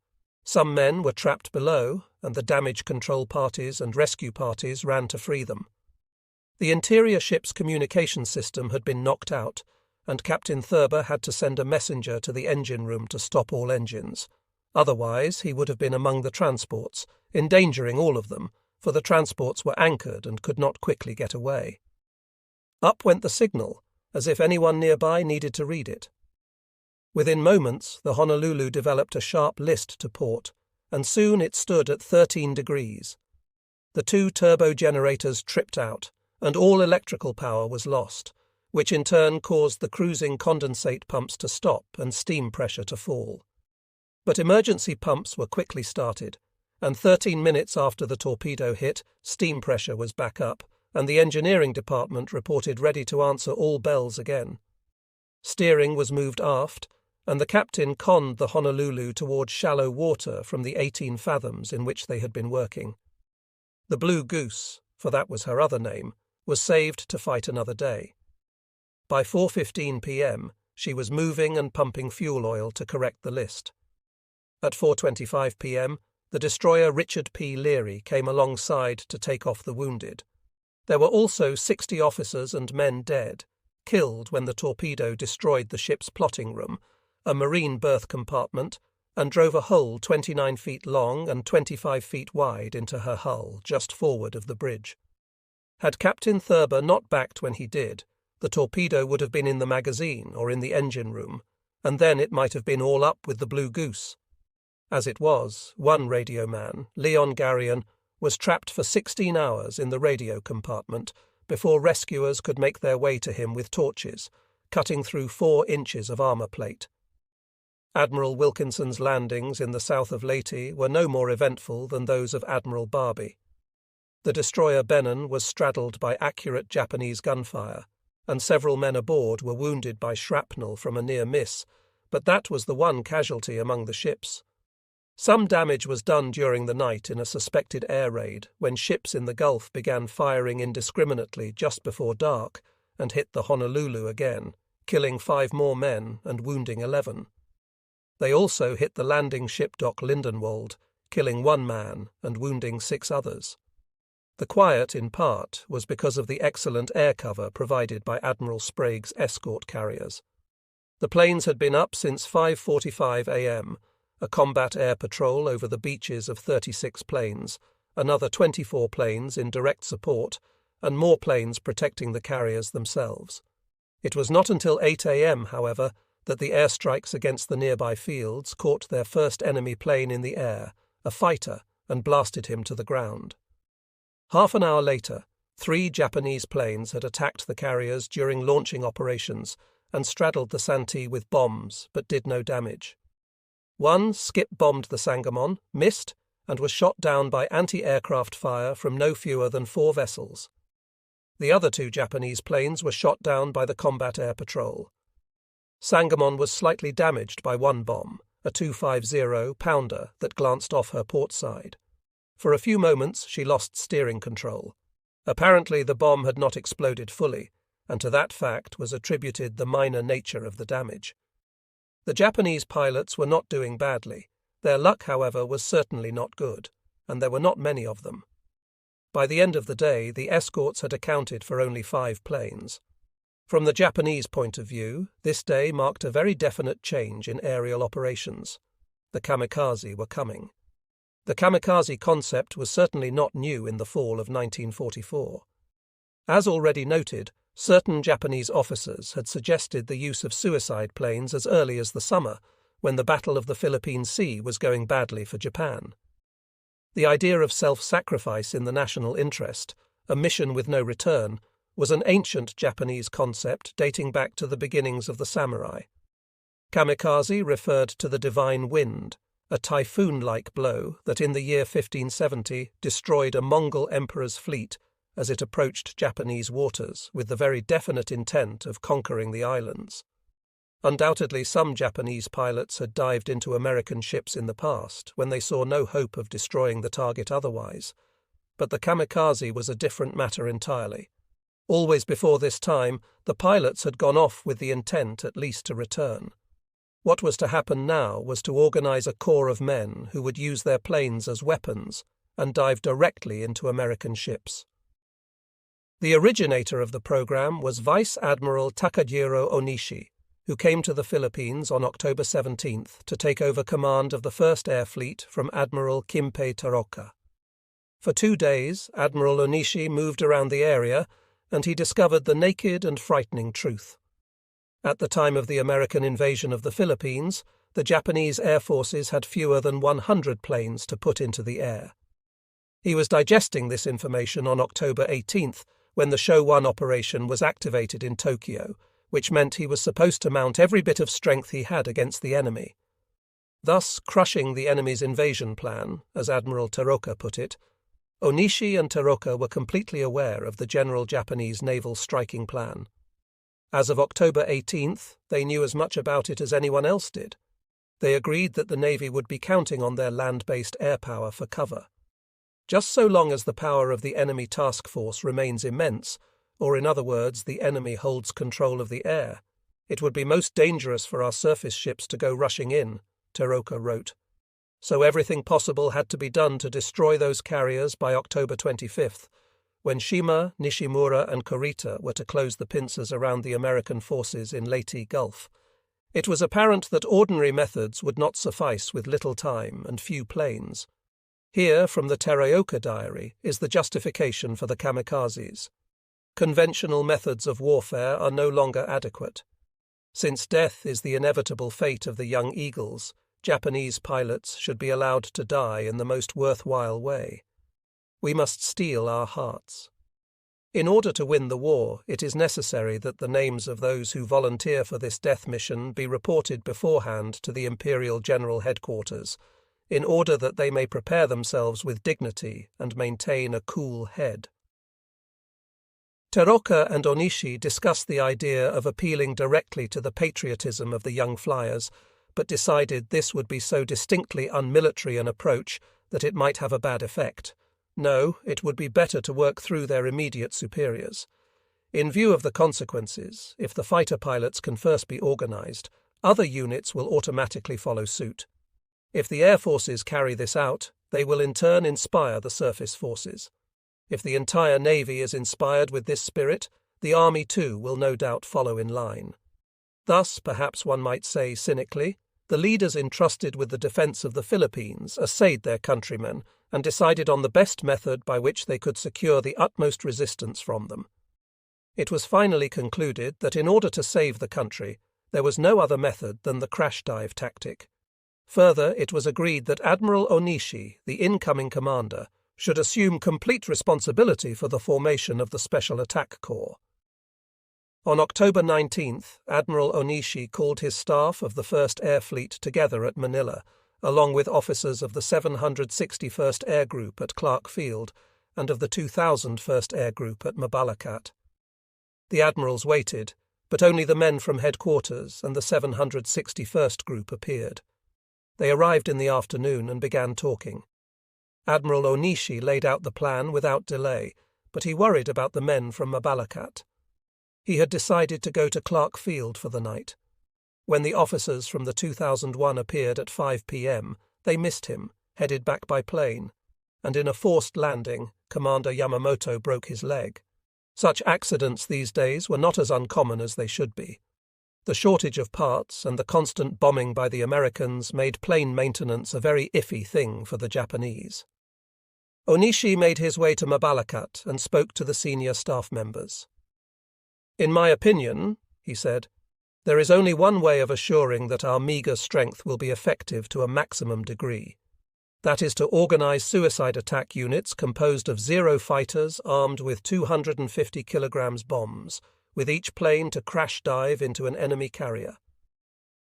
Some men were trapped below, and the damage control parties and rescue parties ran to free them. The interior ship's communication system had been knocked out, and Captain Thurber had to send a messenger to the engine room to stop all engines. Otherwise, he would have been among the transports, endangering all of them, for the transports were anchored and could not quickly get away. Up went the signal, as if anyone nearby needed to read it. Within moments, the Honolulu developed a sharp list to port, and soon it stood at 13 degrees. The 2 turbo generators tripped out, and all electrical power was lost, which in turn caused the cruising condensate pumps to stop and steam pressure to fall. But emergency pumps were quickly started, and 13 minutes after the torpedo hit, steam pressure was back up, and the engineering department reported ready to answer all bells again. Steering was moved aft, and the captain conned the Honolulu towards shallow water from the 18 fathoms in which they had been working. The Blue Goose, for that was her other name, was saved to fight another day. By 4:15 p.m., she was moving and pumping fuel oil to correct the list. At 4:25 p.m., the destroyer Richard P. Leary came alongside to take off the wounded. There were also 60 officers and men dead, killed when the torpedo destroyed the ship's plotting room, a marine berth compartment, and drove a hole 29 feet long and 25 feet wide into her hull just forward of the bridge. Had Captain Thurber not backed when he did, the torpedo would have been in the magazine or in the engine room, and then it might have been all up with the Blue Goose. As it was, one radio man, Leon Garrion, was trapped for 16 hours in the radio compartment before rescuers could make their way to him with torches, cutting through 4 inches of armour plate. Admiral Wilkinson's landings in the south of Leyte were no more eventful than those of Admiral Barbie. The destroyer Benon was straddled by accurate Japanese gunfire, and several men aboard were wounded by shrapnel from a near miss, but that was the one casualty among the ships. Some damage was done during the night in a suspected air raid when ships in the Gulf began firing indiscriminately just before dark and hit the Honolulu again, killing 5 more men and wounding 11. They also hit the landing ship dock Lindenwold, killing 1 man and wounding 6 others. The quiet, in part, was because of the excellent air cover provided by Admiral Sprague's escort carriers. The planes had been up since 5:45 a.m., a combat air patrol over the beaches of 36 planes, another 24 planes in direct support, and more planes protecting the carriers themselves. It was not until 8 a.m., however, that the airstrikes against the nearby fields caught their first enemy plane in the air, a fighter, and blasted him to the ground. Half an hour later, 3 Japanese planes had attacked the carriers during launching operations and straddled the Santee with bombs, but did no damage. One skip-bombed the Sangamon, missed, and was shot down by anti-aircraft fire from no fewer than 4 vessels. The other 2 Japanese planes were shot down by the combat air patrol. Sangamon was slightly damaged by 1 bomb, a 250 pounder that glanced off her port side. For a few moments she lost steering control. Apparently the bomb had not exploded fully, and to that fact was attributed the minor nature of the damage. The Japanese pilots were not doing badly. Their luck, however, was certainly not good, and there were not many of them. By the end of the day, the escorts had accounted for only 5 planes. From the Japanese point of view, this day marked a very definite change in aerial operations. The kamikaze were coming. The kamikaze concept was certainly not new in the fall of 1944. As already noted, certain Japanese officers had suggested the use of suicide planes as early as the summer, when the Battle of the Philippine Sea was going badly for Japan. The idea of self-sacrifice in the national interest, a mission with no return, was an ancient Japanese concept dating back to the beginnings of the samurai. Kamikaze referred to the divine wind, a typhoon-like blow that in the year 1570 destroyed a Mongol emperor's fleet as it approached Japanese waters with the very definite intent of conquering the islands. Undoubtedly, some Japanese pilots had dived into American ships in the past when they saw no hope of destroying the target otherwise. But the kamikaze was a different matter entirely. Always before this time, the pilots had gone off with the intent at least to return. What was to happen now was to organize a corps of men who would use their planes as weapons and dive directly into American ships. The originator of the program was Vice Admiral Takajiro Onishi, who came to the Philippines on October 17th to take over command of the First Air Fleet from Admiral Kimpei Taroka. For 2 days, Admiral Onishi moved around the area, and he discovered the naked and frightening truth. At the time of the American invasion of the Philippines, the Japanese air forces had fewer than 100 planes to put into the air. He was digesting this information on October 18th, when the Showan operation was activated in Tokyo, which meant he was supposed to mount every bit of strength he had against the enemy. Thus crushing the enemy's invasion plan, as Admiral Taroka put it. Onishi and Taroka were completely aware of the general Japanese naval striking plan. As of October 18th, they knew as much about it as anyone else did. They agreed that the Navy would be counting on their land-based air power for cover. Just so long as the power of the enemy task force remains immense, or in other words, the enemy holds control of the air, it would be most dangerous for our surface ships to go rushing in, Taroka wrote. So everything possible had to be done to destroy those carriers by October 25th, when Shima, Nishimura and Kurita were to close the pincers around the American forces in Leyte Gulf. It was apparent that ordinary methods would not suffice with little time and few planes. Here, from the Teraoka diary, is the justification for the kamikazes. Conventional methods of warfare are no longer adequate. Since death is the inevitable fate of the young eagles, Japanese pilots should be allowed to die in the most worthwhile way. We must steel our hearts. In order to win the war, it is necessary that the names of those who volunteer for this death mission be reported beforehand to the Imperial General Headquarters, in order that they may prepare themselves with dignity and maintain a cool head. Taroka and Onishi discussed the idea of appealing directly to the patriotism of the young flyers, but decided this would be so distinctly unmilitary an approach that it might have a bad effect. No, it would be better to work through their immediate superiors. In view of the consequences, if the fighter pilots can first be organized, other units will automatically follow suit. If the air forces carry this out, they will in turn inspire the surface forces. If the entire Navy is inspired with this spirit, the Army too will no doubt follow in line. Thus, perhaps one might say cynically, the leaders entrusted with the defense of the Philippines assayed their countrymen and decided on the best method by which they could secure the utmost resistance from them. It was finally concluded that in order to save the country, there was no other method than the crash dive tactic. Further, it was agreed that Admiral Onishi, the incoming commander, should assume complete responsibility for the formation of the Special Attack Corps. On October 19th, Admiral Onishi called his staff of the First Air Fleet together at Manila, along with officers of the 761st Air Group at Clark Field and of the 2000 First Air Group at Mabalacat. The admirals waited, but only the men from headquarters and the 761st Group appeared. They arrived in the afternoon and began talking. Admiral Onishi laid out the plan without delay, but he worried about the men from Mabalacat. He had decided to go to Clark Field for the night. When the officers from the 2001 appeared at 5 p.m., they missed him, headed back by plane, and in a forced landing, Commander Yamamoto broke his leg. Such accidents these days were not as uncommon as they should be. The shortage of parts and the constant bombing by the Americans made plane maintenance a very iffy thing for the Japanese. Onishi made his way to Mabalacat and spoke to the senior staff members. "In my opinion," he said, "there is only one way of assuring that our meagre strength will be effective to a maximum degree. That is to organize suicide attack units composed of 0 fighters armed with 250 kilograms bombs, with each plane to crash dive into an enemy carrier."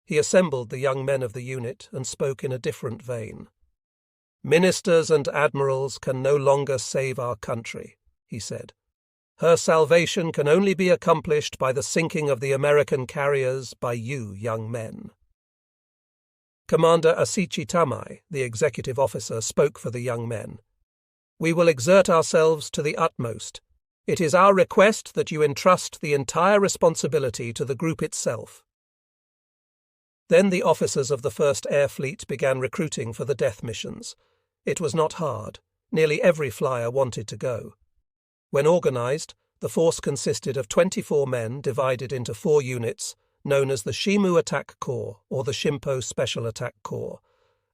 He assembled the young men of the unit and spoke in a different vein. "Ministers and admirals can no longer save our country," he said. Her salvation can only be accomplished by the sinking of the American carriers by you, young men." Commander Asichi Tamai, the executive officer, spoke for the young men. "We will exert ourselves to the utmost. It is our request that you entrust the entire responsibility to the group itself." Then the officers of the 1st Air Fleet began recruiting for the death missions. It was not hard. Nearly every flyer wanted to go. When organized, the force consisted of 24 men divided into 4 units, known as the Shimu Attack Corps or the Shimpo Special Attack Corps,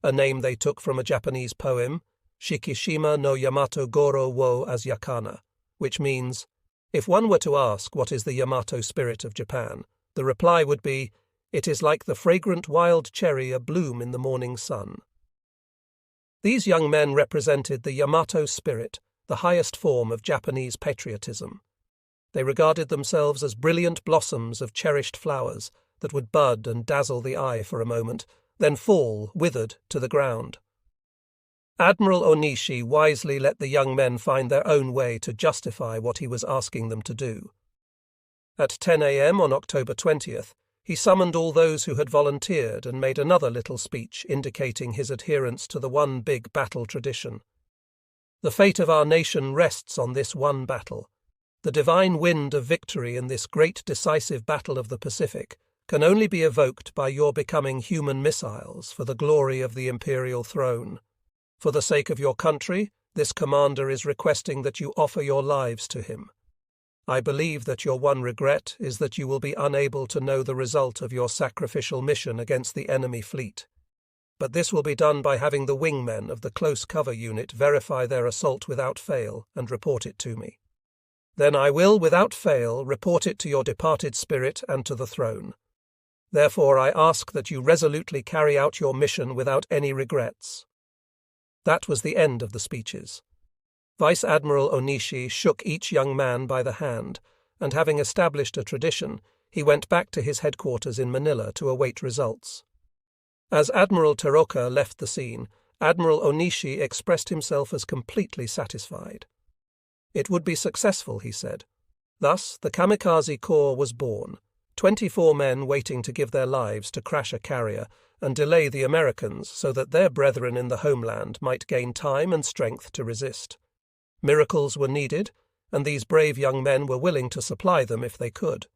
a name they took from a Japanese poem, Shikishima no Yamato Goro wo as Yakana, which means, if one were to ask what is the Yamato spirit of Japan, the reply would be, "It is like the fragrant wild cherry abloom in the morning sun." These young men represented the Yamato spirit, the highest form of Japanese patriotism. They regarded themselves as brilliant blossoms of cherished flowers that would bud and dazzle the eye for a moment, then fall, withered, to the ground. Admiral Onishi wisely let the young men find their own way to justify what he was asking them to do. At 10 a.m. on October 20th, he summoned all those who had volunteered and made another little speech indicating his adherence to the one big battle tradition. "The fate of our nation rests on this one battle. The divine wind of victory in this great decisive battle of the Pacific can only be evoked by your becoming human missiles for the glory of the imperial throne. For the sake of your country, this commander is requesting that you offer your lives to him. I believe that your one regret is that you will be unable to know the result of your sacrificial mission against the enemy fleet. But this will be done by having the wingmen of the close cover unit verify their assault without fail and report it to me. Then I will, without fail, report it to your departed spirit and to the throne. Therefore I ask that you resolutely carry out your mission without any regrets." That was the end of the speeches. Vice Admiral Onishi shook each young man by the hand, and having established a tradition, he went back to his headquarters in Manila to await results. As Admiral Teroka left the scene, Admiral Onishi expressed himself as completely satisfied. It would be successful, he said. Thus, the Kamikaze Corps was born, 24 men waiting to give their lives to crash a carrier and delay the Americans so that their brethren in the homeland might gain time and strength to resist. Miracles were needed, and these brave young men were willing to supply them if they could.